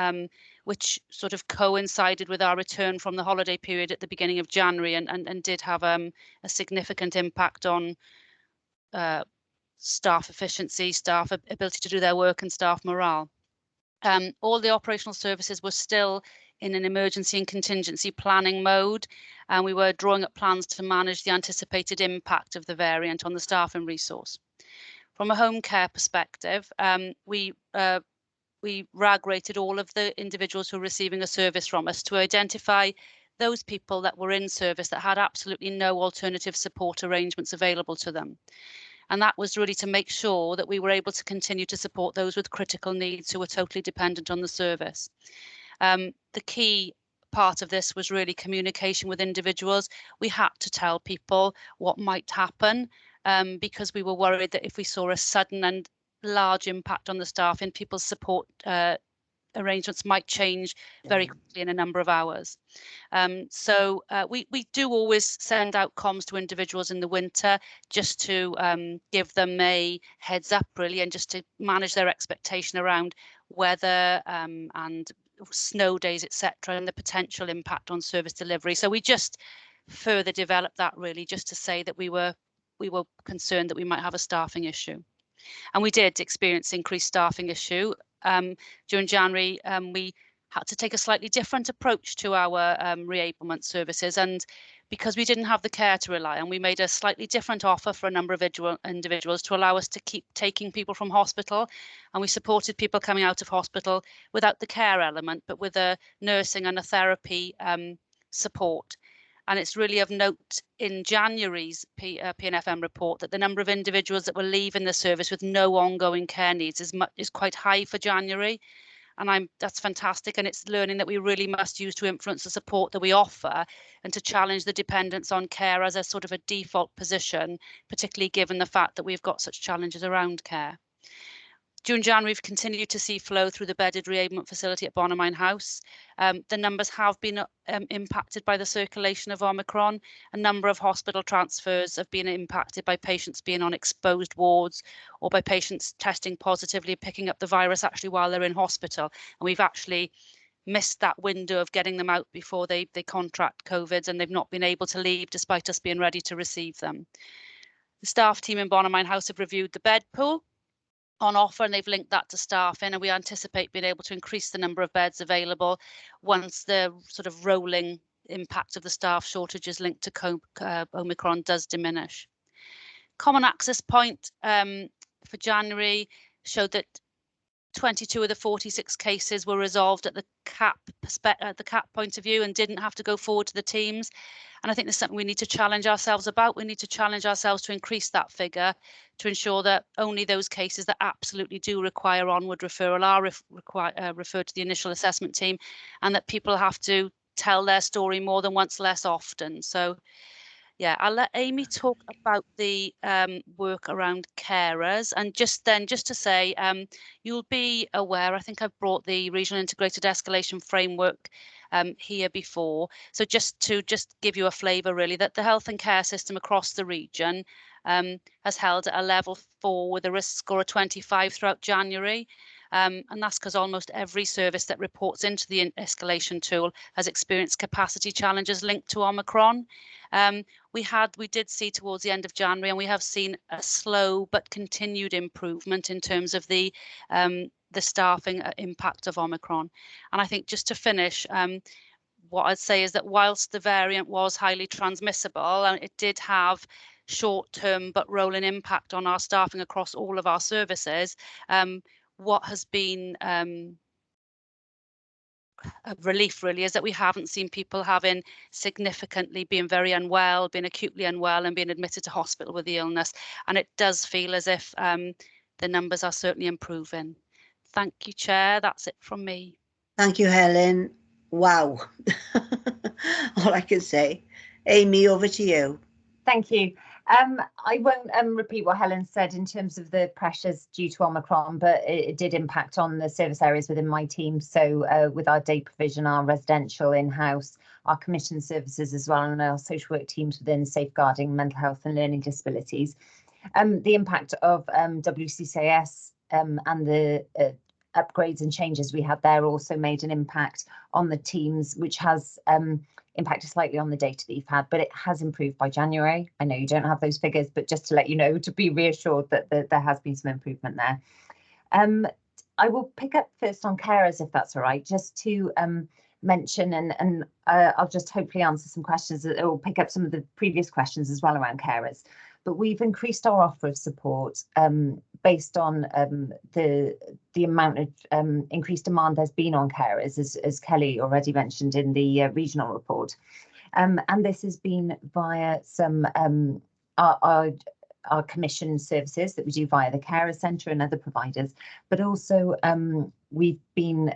which sort of coincided with our return from the holiday period at the beginning of January, and did have a significant impact on staff efficiency, staff ability to do their work, and staff morale. All the operational services were still in an emergency and contingency planning mode, and we were drawing up plans to manage the anticipated impact of the variant on the staff and resource. From a home care perspective, we RAG rated all of the individuals who were receiving a service from us to identify those people that were in service that had absolutely no alternative support arrangements available to them. And that was really to make sure that we were able to continue to support those with critical needs who were totally dependent on the service. The key part of this was really communication with individuals. We had to tell people what might happen, because we were worried that if we saw a sudden and large impact on the staff, and people's support arrangements might change very quickly in a number of hours. So we do always send out comms to individuals in the winter, just to give them a heads up, really, and just to manage their expectation around weather and snow days, etc., and the potential impact on service delivery. So we just further developed that, really, just to say that we were concerned that we might have a staffing issue. And we did experience increased staffing issue. During January, we had to take a slightly different approach to our reablement services, and because we didn't have the care to rely on, we made a slightly different offer for a number of individuals to allow us to keep taking people from hospital, and we supported people coming out of hospital without the care element, but with a nursing and a therapy support. And it's really of note in January's PNFM report that the number of individuals that were leaving the service with no ongoing care needs is quite high for January. And that's fantastic. And it's learning that we really must use to influence the support that we offer, and to challenge the dependence on care as a sort of a default position, particularly given the fact that we've got such challenges around care. During January, we've continued to see flow through the bedded reablement facility at Bonamine House. The numbers have been impacted by the circulation of Omicron. A number of hospital transfers have been impacted by patients being on exposed wards, or by patients testing positively, picking up the virus actually while they're in hospital. And we've actually missed that window of getting them out before they contract COVID, and they've not been able to leave despite us being ready to receive them. The staff team in Bonamine House have reviewed the bed pool on offer, and they've linked that to staffing, and we anticipate being able to increase the number of beds available once the sort of rolling impact of the staff shortages linked to Omicron does diminish. Common access point for January showed that 22 of the 46 cases were resolved at the CAP point of view and didn't have to go forward to the teams. And I think there's something we need to challenge ourselves about. We need to challenge ourselves to increase that figure, to ensure that only those cases that absolutely do require onward referral are referred to the initial assessment team, and that people have to tell their story more than once, less often. So yeah, I'll let Amy talk about the work around carers, and just to say, you'll be aware, I think I've brought the Regional Integrated Escalation Framework here before. So just to give you a flavour, really, that the health and care system across the region has held at a level 4 with a risk score of 25 throughout January. And that's because almost every service that reports into the escalation tool has experienced capacity challenges linked to Omicron. We did see towards the end of January, and we have seen a slow but continued improvement in terms of the staffing impact of Omicron. And I think just to finish, what I'd say is that whilst the variant was highly transmissible, and it did have short-term but rolling impact on our staffing across all of our services, what has been a relief really is that we haven't seen people having significantly being very unwell, being acutely unwell and being admitted to hospital with the illness. And it does feel as if the numbers are certainly improving. Thank you, Chair. That's it from me.
Thank you, Helen. Wow. All I can say. Amy, over to you.
Thank you. I won't repeat what Helen said in terms of the pressures due to Omicron, but it did impact on the service areas within my team. So with our day provision, our residential in-house, our commission services as well, and our social work teams within safeguarding mental health and learning disabilities. The impact of WCCS and the upgrades and changes we had there also made an impact on the teams, which has impacted slightly on the data that you've had, but it has improved by January. I know you don't have those figures, but just to let you know, to be reassured that there has been some improvement there. I will pick up first on carers, if that's all right, just to mention, and I'll just hopefully answer some questions that will pick up some of the previous questions as well around carers. But we've increased our offer of support based on the amount of increased demand there's been on carers, as Kelly already mentioned in the regional report. And this has been via some our commission services that we do via the Carer Centre and other providers, but also we've been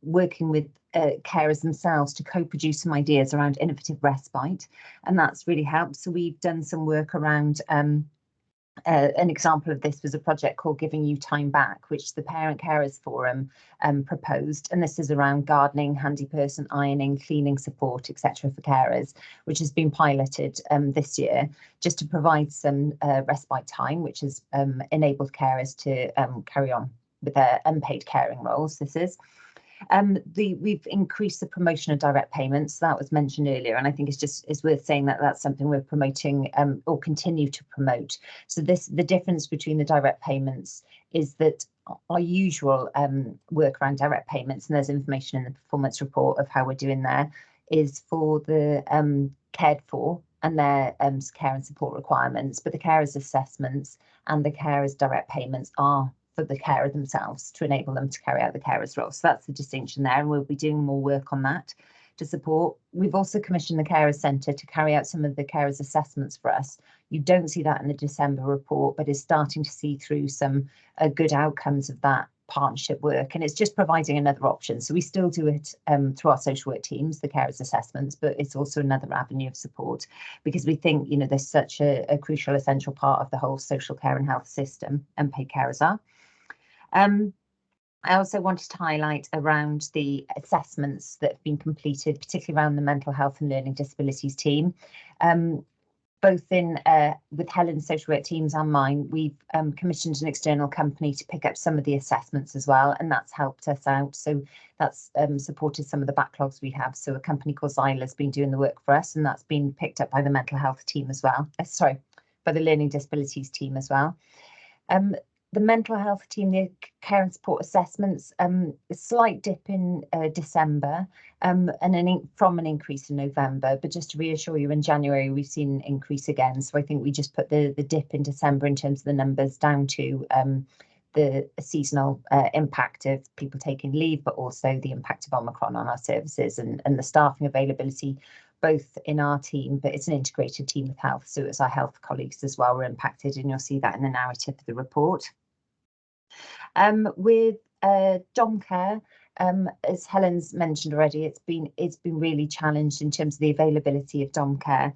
working with carers themselves to co-produce some ideas around innovative respite, and that's really helped. So we've done some work around an example of this was a project called Giving You Time Back, which the Parent Carers Forum proposed, and this is around gardening, handy person, ironing, cleaning support, etc. for carers, which has been piloted this year, just to provide some respite time, which has enabled carers to carry on with their unpaid caring roles. This is we've increased the promotion of direct payments. That was mentioned earlier, and I think it's worth saying that that's something we're promoting or continue to promote. So the difference between the direct payments is that our usual work around direct payments, and there's information in the performance report of how we're doing there, is for the cared for and their care and support requirements, but the carers assessments and the carers direct payments are for the carer themselves to enable them to carry out the carer's role. So that's the distinction there, and we'll be doing more work on that to support. We've also commissioned the Carer Centre to carry out some of the carers assessments for us. You don't see that in the December report, but is starting to see through some good outcomes of that partnership work, and it's just providing another option. So we still do it through our social work teams, the carers assessments, but it's also another avenue of support, because we think, you know, there's such a crucial, essential part of the whole social care and health system, and paid carers are. I also wanted to highlight around the assessments that have been completed, particularly around the mental health and learning disabilities team. Both in with Helen's social work teams and mine, we've commissioned an external company to pick up some of the assessments as well, and that's helped us out. So that's supported some of the backlogs we have. So a company called Zyla has been doing the work for us, and that's been picked up by the mental health team as well. By the learning disabilities team as well. The mental health team, the care and support assessments, a slight dip in December and from an increase in November. But just to reassure you, in January, we've seen an increase again. So I think we just put the dip in December in terms of the numbers down to the seasonal impact of people taking leave, but also the impact of Omicron on our services and the staffing availability, both in our team, but it's an integrated team with health. So it's our health colleagues as well were impacted, and you'll see that in the narrative of the report. With dom care, as Helen's mentioned already, it's been really challenged in terms of the availability of dom care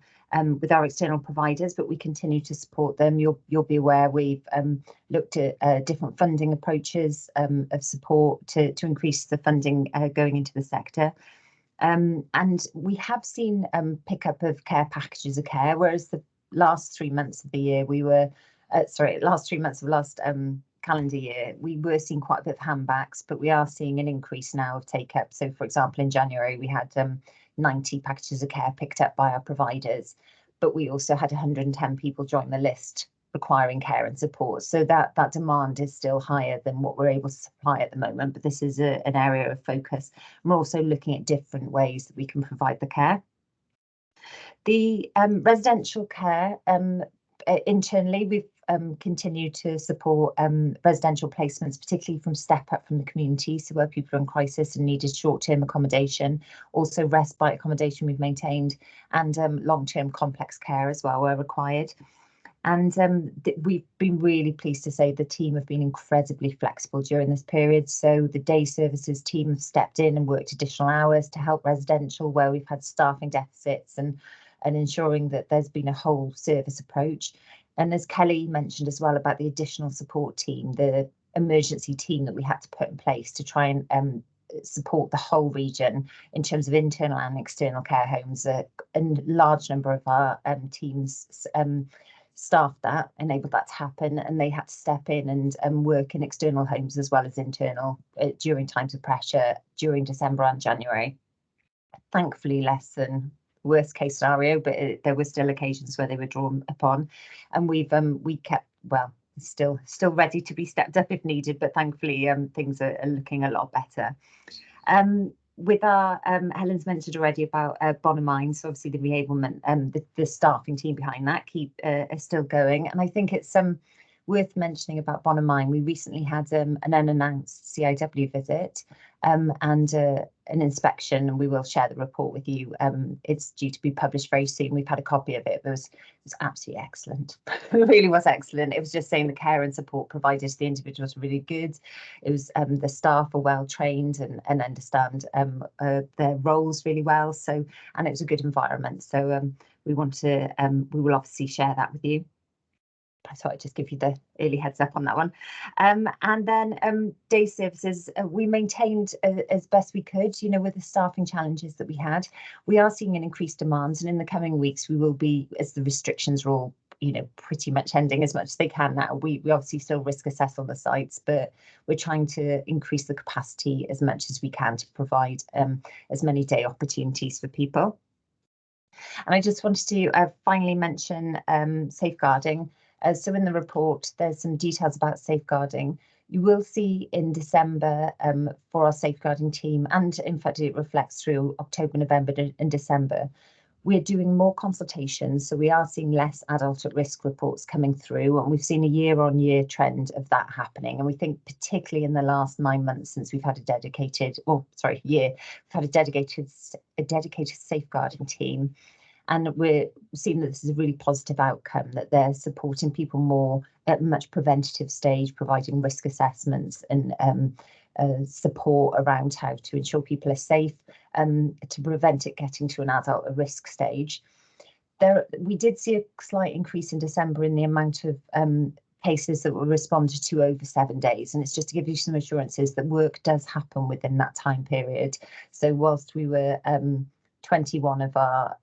with our external providers, but we continue to support them. You'll be aware we've looked at different funding approaches of support to increase the funding going into the sector. And we have seen pickup of care packages of care, whereas the last 3 months of the year we were, last 3 months of last calendar year, we were seeing quite a bit of handbacks, but we are seeing an increase now of take up. So, for example, in January, we had 90 packages of care picked up by our providers, but we also had 110 people join the list requiring care and support. So that demand is still higher than what we're able to supply at the moment, but this is an area of focus. We're also looking at different ways that we can provide the care. The residential care, internally, we've continued to support residential placements, particularly from Step Up from the community, so where people are in crisis and needed short-term accommodation, also respite accommodation we've maintained, and long-term complex care as well where required. And we've been really pleased to say the team have been incredibly flexible during this period. So the day services team have stepped in and worked additional hours to help residential where we've had staffing deficits, and ensuring that there's been a whole service approach. And as Kelly mentioned as well about the additional support team, the emergency team that we had to put in place to try and support the whole region in terms of internal and external care homes, a large number of our teams staff that enabled that to happen, and they had to step in and work in external homes as well as internal during times of pressure during December and January. Thankfully less than worst case scenario, but there were still occasions where they were drawn upon, and we kept, well, still ready to be stepped up if needed, but thankfully things are looking a lot better. With our Helen's mentioned already about Bonamine, so obviously the reablement, the staffing team behind that are still going, and I think it's worth mentioning about Bonamine. We recently had an unannounced CIW visit and an inspection, and we will share the report with you. It's due to be published very soon. We've had a copy of it. It was absolutely excellent. It really was excellent. It was just saying the care and support provided to the individuals were really good. It was the staff are well trained and understand their roles really well. So, and it was a good environment. So we will obviously share that with you. I thought I'd just give you the early heads up on that one. And then day services, we maintained as best we could, with the staffing challenges that we had. We are seeing an increased demand, and in the coming weeks we will be, as the restrictions are all, pretty much ending as much as they can now. We obviously still risk assess on the sites, but we're trying to increase the capacity as much as we can to provide as many day opportunities for people. And I just wanted to finally mention safeguarding. So in the report, there's some details about safeguarding. You will see in December for our safeguarding team, and in fact it reflects through October, November and December, we're doing more consultations. So we are seeing less adult at risk reports coming through, and we've seen a year-on-year trend of that happening. And we think particularly in the last 9 months since we've had a dedicated, we've had a dedicated safeguarding team. And we're seeing that this is a really positive outcome, that they're supporting people more at a much preventative stage, providing risk assessments and support around how to ensure people are safe, to prevent it getting to an adult at risk stage. We did see a slight increase in December in the amount of cases that were responded to over 7 days. And it's just to give you some assurances that work does happen within that time period. So whilst we were 21 of our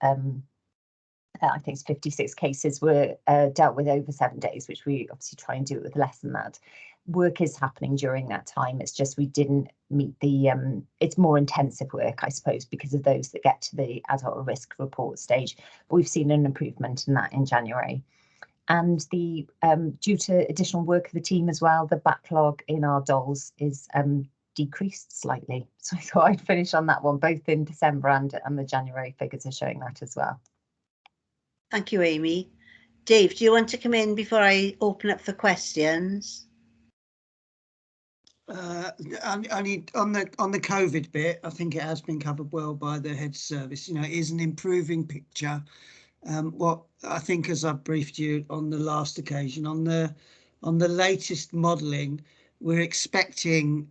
I think it's 56 cases were dealt with over 7 days, which we obviously try and do it with less than that. Work is happening during that time. It's just we didn't meet the, it's more intensive work, I suppose, because of those that get to the adult risk report stage. But we've seen an improvement in that in January. And the due to additional work of the team as well, the backlog in our dolls is decreased slightly. So I thought I'd finish on that one, both in December and the January figures are showing that as well.
Thank you, Amy. Dave, do you want to come in before I open up for questions?
Only on the COVID bit, I think it has been covered well by the head service. It is an improving picture. What I think, as I briefed you on the last occasion, on the latest modelling, we're expecting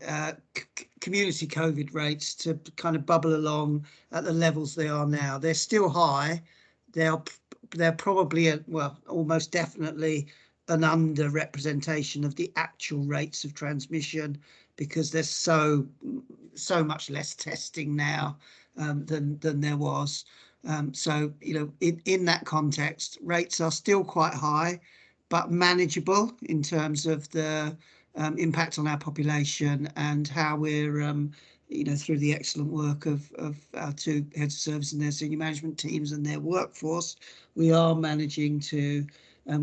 community COVID rates to kind of bubble along at the levels they are now. They're still high. They're probably almost definitely an underrepresentation of the actual rates of transmission, because there's so much less testing now than there was. So in that context, rates are still quite high, but manageable in terms of the impact on our population, and how we're, you know, through the excellent work of our two heads of service and their senior management teams and their workforce, we are managing to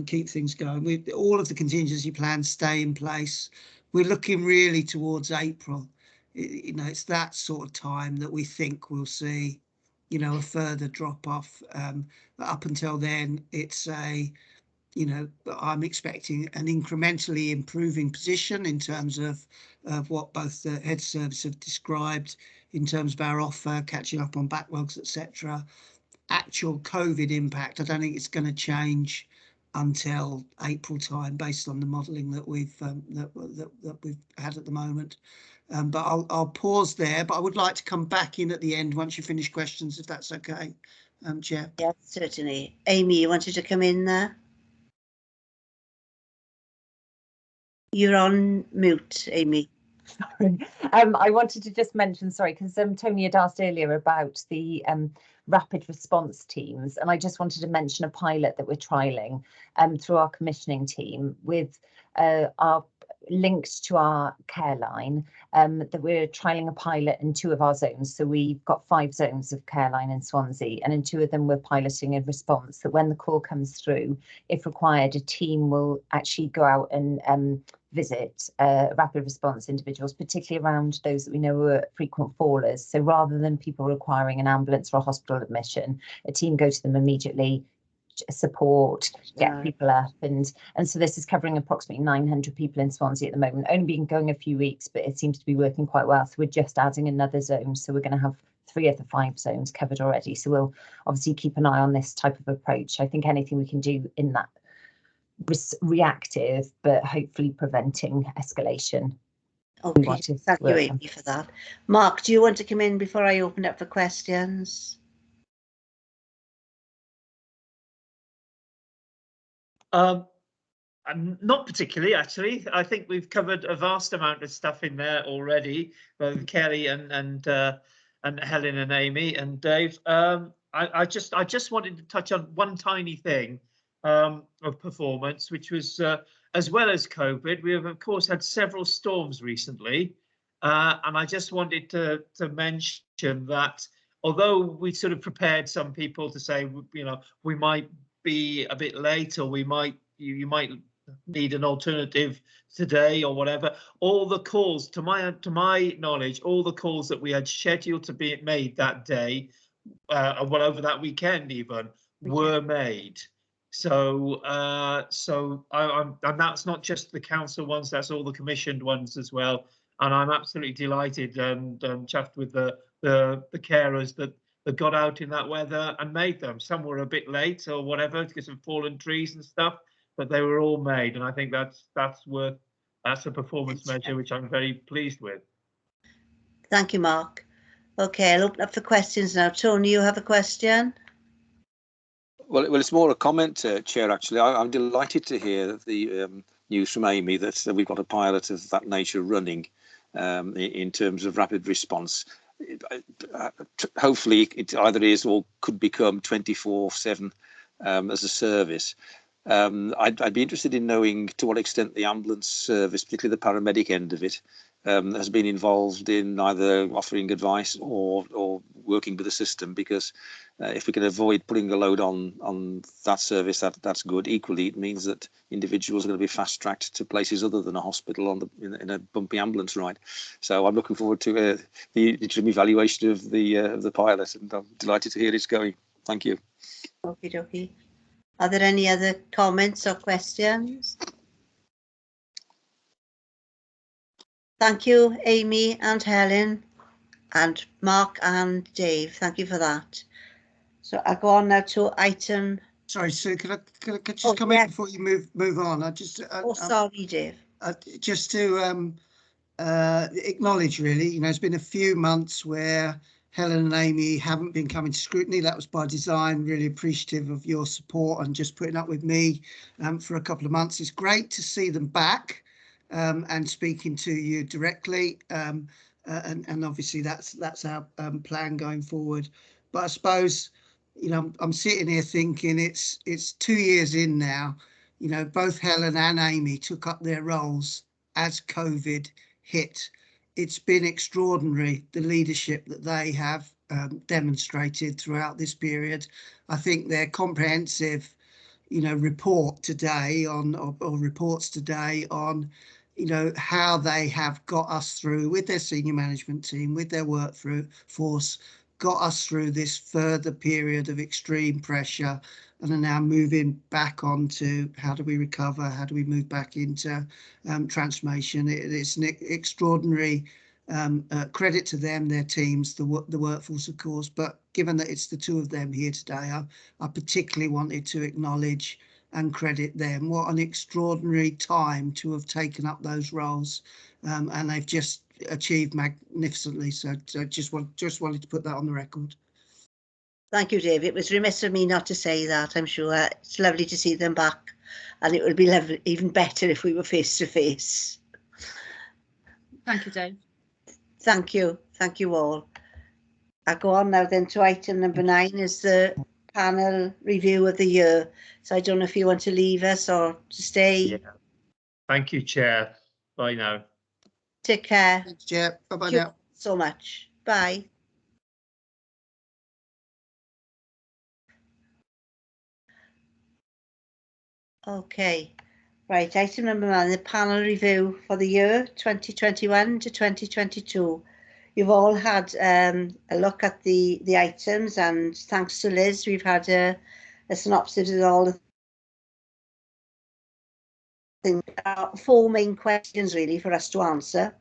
keep things going. All of the contingency plans stay in place. We're looking really towards April. You know, it's that sort of time that we think we'll see, you know, a further drop off. But up until then, it's you know, I'm expecting an incrementally improving position in terms of what both the head service have described in terms of our offer, catching up on backlogs, etc. Actual COVID impact, I don't think it's going to change until April time, based on the modelling that we've that we've had at the moment. But I'll pause there. But I would like to come back in at the end once you finish questions, if that's okay, Chair.
Yes, certainly. Amy, you wanted to come in there? You're on mute, Amy.
Sorry. I wanted to just mention, sorry, because Tony had asked earlier about the rapid response teams, and I just wanted to mention a pilot that we're trialling through our commissioning team with our linked to our care line, that we're trialling a pilot in 2 of our zones. So we've got 5 zones of care line in Swansea, and in 2 of them we're piloting a response that when the call comes through, if required, a team will actually go out and visit rapid response individuals, particularly around those that we know are frequent fallers. So rather than people requiring an ambulance or a hospital admission, a team go to them immediately, support, get people up, and so this is covering approximately 900 people in Swansea at the moment. Only been going a few weeks, but it seems to be working quite well. So we're just adding another zone, so we're going to have 3 of the 5 zones covered already. So we'll obviously keep an eye on this type of approach. I think anything we can do in that reactive, but hopefully preventing escalation.
Okay, thank you, Amy, for that. Mark, do you want to come in before I open up for questions?
Not particularly, actually. I think we've covered a vast amount of stuff in there already, both Kelly and Helen and Amy and Dave. I just wanted to touch on one tiny thing of performance, which was as well as COVID, we have of course had several storms recently, and I just wanted to mention that although we sort of prepared some people to say, you know, we might be a bit late, or you might need an alternative today or whatever, all the calls, to my knowledge, all the calls that we had scheduled to be made that day, well, over that weekend even, were made. So and that's not just the council ones, that's all the commissioned ones as well. And I'm absolutely delighted and chuffed with the carers that got out in that weather and made them. Some were a bit late or whatever because of fallen trees and stuff, but they were all made, and I think that's a performance measure which I'm very pleased with.
Thank you, Mark. Okay, I'll open up for questions now. Tony, you have a question?
Well, it's more a comment, Chair, actually. I'm delighted to hear the news from Amy that we've got a pilot of that nature running in terms of rapid response. Hopefully it either is or could become 24/7 as a service. I'd be interested in knowing to what extent the ambulance service, particularly the paramedic end of it, has been involved in either offering advice or working with the system, because if we can avoid putting a load on that service, that's good. Equally, it means that individuals are going to be fast-tracked to places other than a hospital in a bumpy ambulance ride. So I'm looking forward to the interim evaluation of the pilot, and I'm delighted to hear it's going. Thank you.
Okie dokie. Are there any other comments or questions? Thank you, Amy and Helen, and Mark and Dave. Thank you for that. So I'll go on now to item.
Sorry, Sue, could I just come in before you move on?
Sorry, Dave.
Just to acknowledge, really, you know, it's been a few months where Helen and Amy haven't been coming to Scrutiny. That was by design. Really appreciative of your support and just putting up with me for a couple of months. It's great to see them back and speaking to you directly. And obviously that's our plan going forward. But I suppose, you know, I'm sitting here thinking it's 2 years in now. You know, both Helen and Amy took up their roles as COVID hit. It's been extraordinary, the leadership that they have demonstrated throughout this period. I think their comprehensive, report today on, or reports today on, how they have got us through with their senior management team, with their workforce, got us through this further period of extreme pressure, and are now moving back onto how do we recover, how do we move back into transformation. It's an extraordinary credit to them, their teams, the workforce, of course, but given that it's the two of them here today, I particularly wanted to acknowledge and credit them. What an extraordinary time to have taken up those roles, and they've just achieved magnificently. So just wanted to put that on the record.
Thank you, Dave. It was remiss of me not to say that. I'm sure it's lovely to see them back, and it would be lovely, even better if we were face to face.
Thank you, Dave.
Thank you all. I'll go on now then to item number 9, is the panel review of the year. So I don't know if you want to leave us or to stay.
Yeah. Thank you, Chair. Bye now.
Take care.
Thanks, Chair. Bye-bye
Thank you
now.
so much. Bye. Okay, right, item number 9, the panel review for the year 2021 to 2022. You've all had a look at the items, and thanks to Liz, we've had a synopsis of all the things. 4 main questions really for us to answer.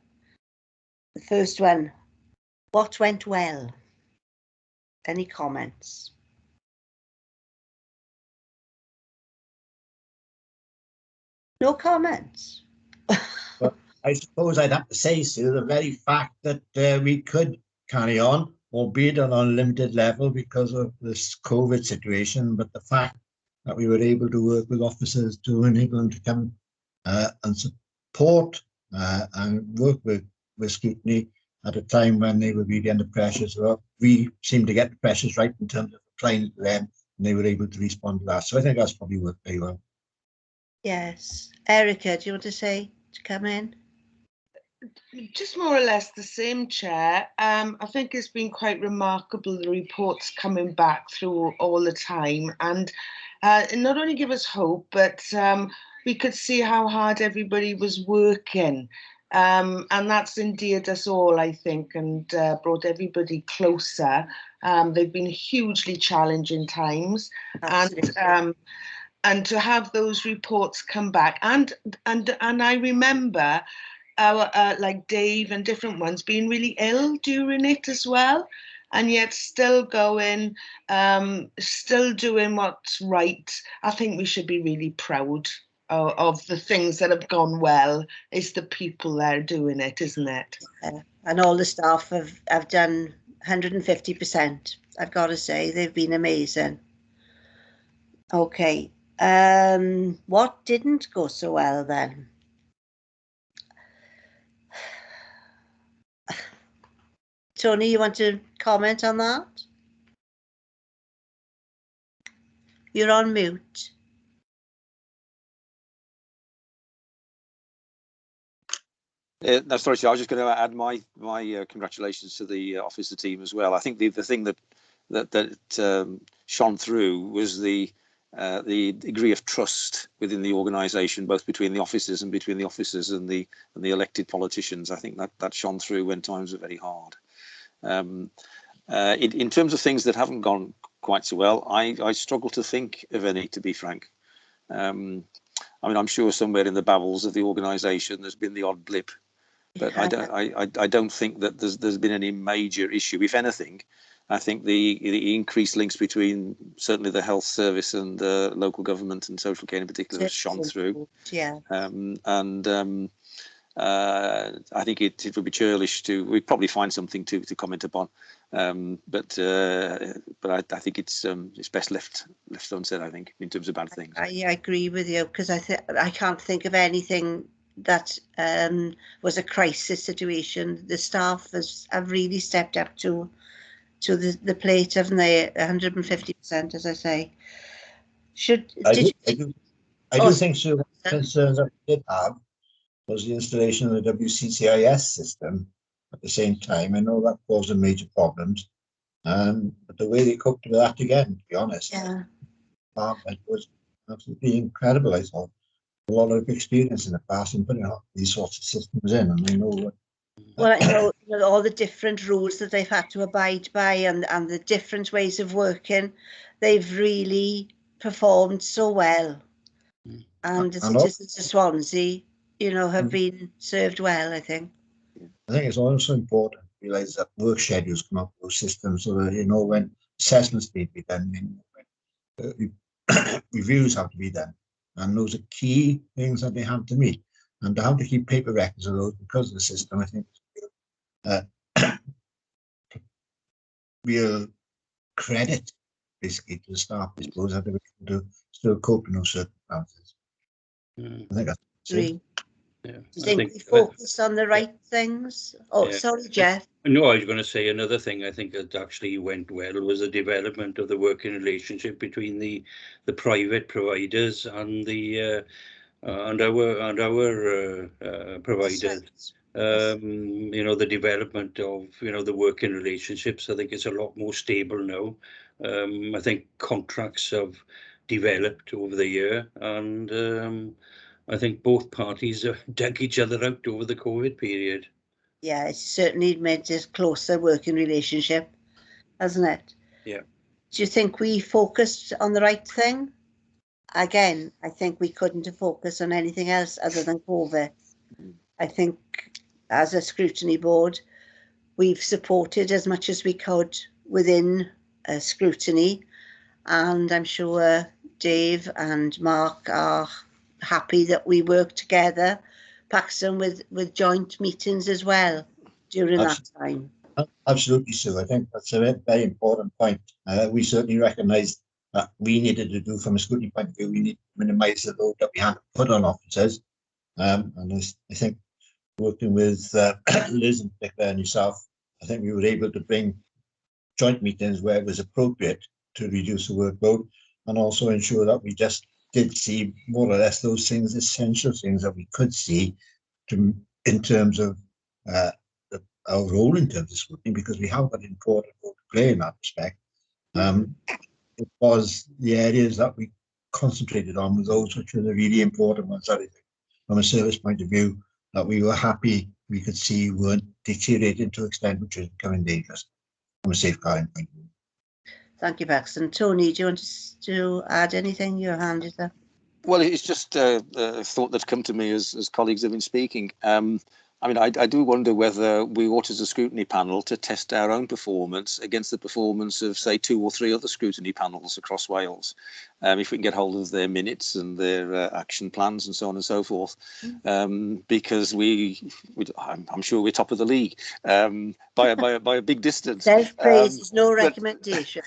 The first one, what went well? Any comments? No comments.
I suppose I'd have to say, Sue, the very fact that we could carry on, albeit on an unlimited level because of this COVID situation, but the fact that we were able to work with officers to enable them to come and support and work with Scrutiny at a time when they were really under pressure. So we seemed to get the pressures right in terms of applying to them, and they were able to respond to that. So I think that's probably worked very well.
Yes. Erica, do you want to come in?
Just more or less the same, Chair. I think it's been quite remarkable, the reports coming back through all the time, and not only give us hope, but we could see how hard everybody was working. And that's endeared us all, I think, and brought everybody closer. They've been hugely challenging times. Absolutely. And to have those reports come back, and I remember like Dave and different ones being really ill during it as well, and yet still going, still doing what's right. I think we should be really proud of the things that have gone well. It's the people that are doing it, isn't it?
And all the staff have done 150%. I've got to say, they've been amazing. Okay. What didn't go so well then? Tony, you want to comment on that? You're on mute.
No, sorry, I was just going to add my congratulations to the officer team as well. I think the thing that shone through was the degree of trust within the organisation, both between the officers and between the officers and the elected politicians. I think that shone through when times were very hard. In terms of things that haven't gone quite so well, I struggle to think of any, to be frank. I mean, I'm sure somewhere in the bowels of the organisation there's been the odd blip, but I don't think that there's been any major issue. If anything, I think the increased links between certainly the health service and local government and social care in particular has shone through.
Yeah.
I think it would be churlish we'd probably find something to comment upon, but I think it's best left unsaid, I think, in terms of bad things.
I agree with you, because I can't think of anything that was a crisis situation. The staff have really stepped up to the plate, haven't they? 150%, as I say.
I do think so. Concerns that we did have was the installation of the WCCIS system at the same time. I know that caused them major problems, but the way they coped with that again, to be honest, it was absolutely incredible. I thought a lot of experience in the past in putting up these sorts of systems in, and I know what.
Well, you know, all the different rules that they've had to abide by, and the different ways of working, they've really performed so well. And the citizens of Swansea, you know, have been served well, I think.
I think it's also important to realise that work schedules come up with those systems, so that, you know, when assessments need to be done, reviews have to be done, and those are key things that they have to meet. And to have to keep paper records of those because of the system, I think, real credit basically to the staff, I suppose, that they're able to still cope in those circumstances. I think that's it.
Yeah,
Do you think we focus on the right things? Oh, sorry, Jeff.
No, I was going to say another thing I think that actually went well was the development of the working relationship between the private providers and the and our providers. You know, the development of, you know, the working relationships, I think it's a lot more stable now. I think contracts have developed over the year, and I think both parties have dug each other out over the COVID period.
Yeah, it's certainly made a closer working relationship, hasn't it?
Yeah.
Do you think we focused on the right thing? Again, I think we couldn't have focused on anything else other than COVID. I think as a scrutiny board, we've supported as much as we could within scrutiny, and I'm sure Dave and Mark are happy that we work together, Paxton, with joint meetings as well during that time.
Absolutely, Sue. I think that's a very important point. We certainly recognise that we needed to do, from a scrutiny point of view, we need to minimise the load that we had to put on officers. And I think working with Liz in particular and yourself, I think we were able to bring joint meetings where it was appropriate to reduce the workload, and also ensure that we just did see more or less those things, essential things that we could see in terms of our role in terms of scrutiny, because we have got an important role to play in that respect. It was the areas that we concentrated on with those which were the really important ones, that from a service point of view, that we were happy we could see weren't deteriorating to an extent which was becoming dangerous from a safeguarding point of view.
Thank you, Paxton. Tony, do you want to add anything? Your hand is up.
Well, it's just a thought that's come to me as colleagues have been speaking. I mean, I do wonder whether we ought, as a scrutiny panel, to test our own performance against the performance of, say, 2 or 3 other scrutiny panels across Wales. If we can get hold of their minutes and their action plans and so on and so forth, because I'm sure we're top of the league by a big distance.
Self-praise is no recommendation.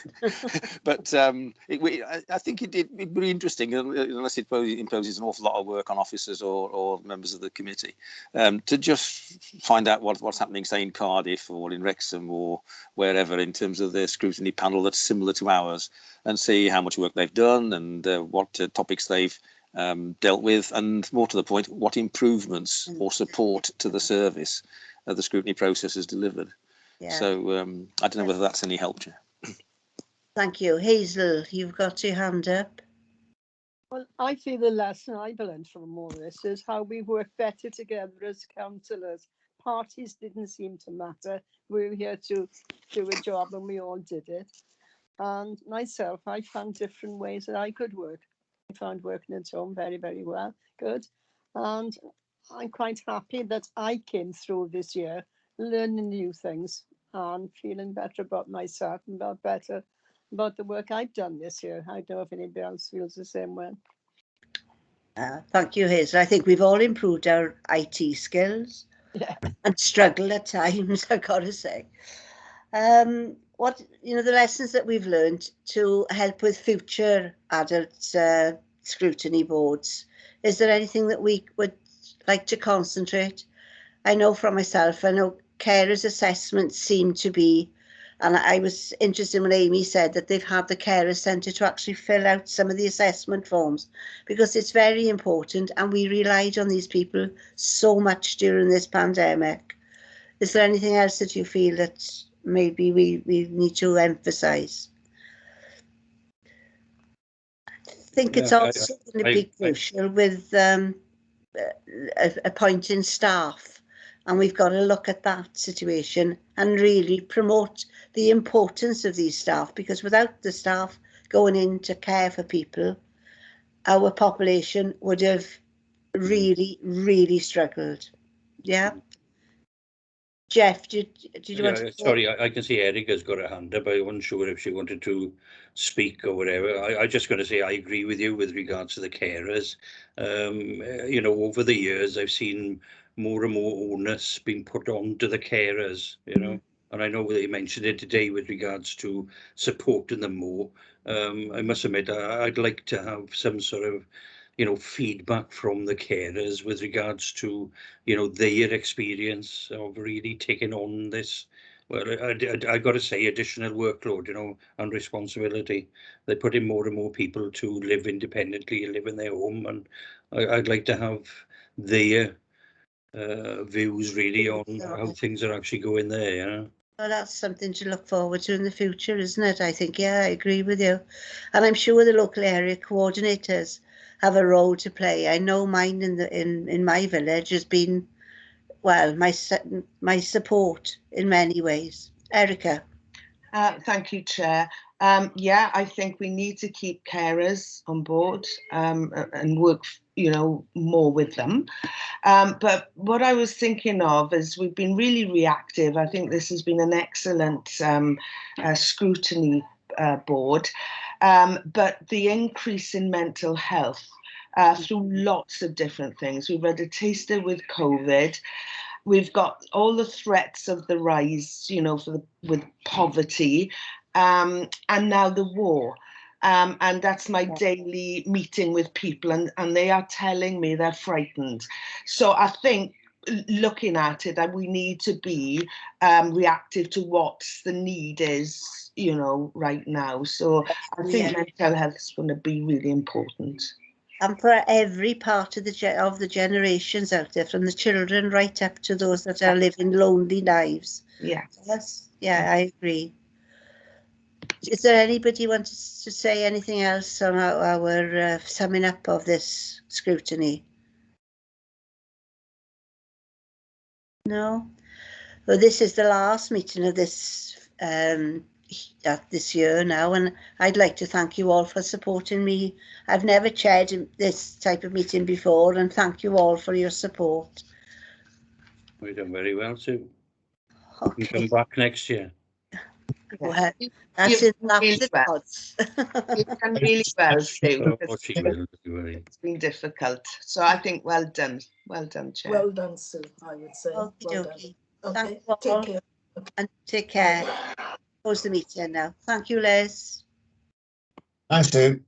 But I think it'd be interesting, unless it imposes an awful lot of work on officers or members of the committee, to just find out what's happening, say, in Cardiff or in Wrexham or wherever, in terms of their scrutiny panel that's similar to ours, and see how much work they've done and what topics they've dealt with, and more to the point, what improvements or support to the service the scrutiny process has delivered. Yeah. So I don't know whether that's any help, Chair.
Thank you. Hazel, you've got your hand up.
Well, I feel the lesson I've learned from all this is how we work better together as councillors. Parties didn't seem to matter. We were here to do a job and we all did it. And myself, I found different ways that I could work. I found working at home very, very well, good. And I'm quite happy that I came through this year learning new things and feeling better about myself and better about the work I've done this year. I don't know if anybody else feels the same way.
Thank you, Hazel. I think we've all improved our IT skills and struggle at times, I've got to say. What, the lessons that we've learned to help with future adult scrutiny boards, is there anything that we would like to concentrate? I know from myself, I know carers' assessments seem to be And I was interested when Amy said that they've had the carer centre to actually fill out some of the assessment forms, because it's very important and we relied on these people so much during this pandemic. Is there anything else that you feel that maybe we need to emphasise? I think it's also going to be crucial with appointing staff. And we've got to look at that situation and really promote the importance of these staff, because without the staff going in to care for people, our population would have really struggled. Yeah. Jeff, did you want to...
Sorry, I can see Erica's got her hand up. I wasn't sure if she wanted to speak or whatever. I just got to say I agree with you with regards to the carers. You know, over the years, I've seen more and more onus being put on to the carers, you know, and I know they mentioned it today with regards to supporting them more. I must admit, I'd like to have some sort of, you know, feedback from the carers with regards to, you know, their experience of really taking on this, well, I got to say, additional workload, you know, and responsibility. They're putting more and more people to live independently, live in their home, and I'd like to have their views really on how things are actually going there, you know.
Well, that's something to look forward to in the future, isn't it? I think, yeah, I agree with you. And I'm sure the local area coordinators have a role to play. I know mine in my village has been, well, my support in many ways. Erica.
Thank you, Chair. Yeah, I think we need to keep carers on board and work, you know, more with them. But what I was thinking of is we've been really reactive. I think this has been an excellent scrutiny board. But the increase in mental health through lots of different things. We've had a taster with COVID. We've got all the threats of the rise, you know, with poverty, and now the war. And that's my daily meeting with people, and they are telling me they're frightened. So I think looking at it, that we need to be reactive to what the need is, you know, right now. So I think mental health is going to be really important.
And for every part of the generations out there, from the children right up to those that are living lonely lives.
Yeah.
Yes. Yeah, I agree. Is there anybody wanted to say anything else on our summing up of this scrutiny? No? Well, this is the last meeting of this this year now, and I'd like to thank you all for supporting me. I've never chaired this type of meeting before, and thank you all for your support.
We've done very well too.
Okay.
You come back next year.
Well, that's it.
You've done really well, Stu. It's been difficult. So I think well done. Well done, Chair.
Well done, Sue, I would say.
Okie
well
dokie.
done.
Thank
Okay,
you all.
take care.
And take care. Close the meeting now. Thank you, Les.
Thanks, Sue.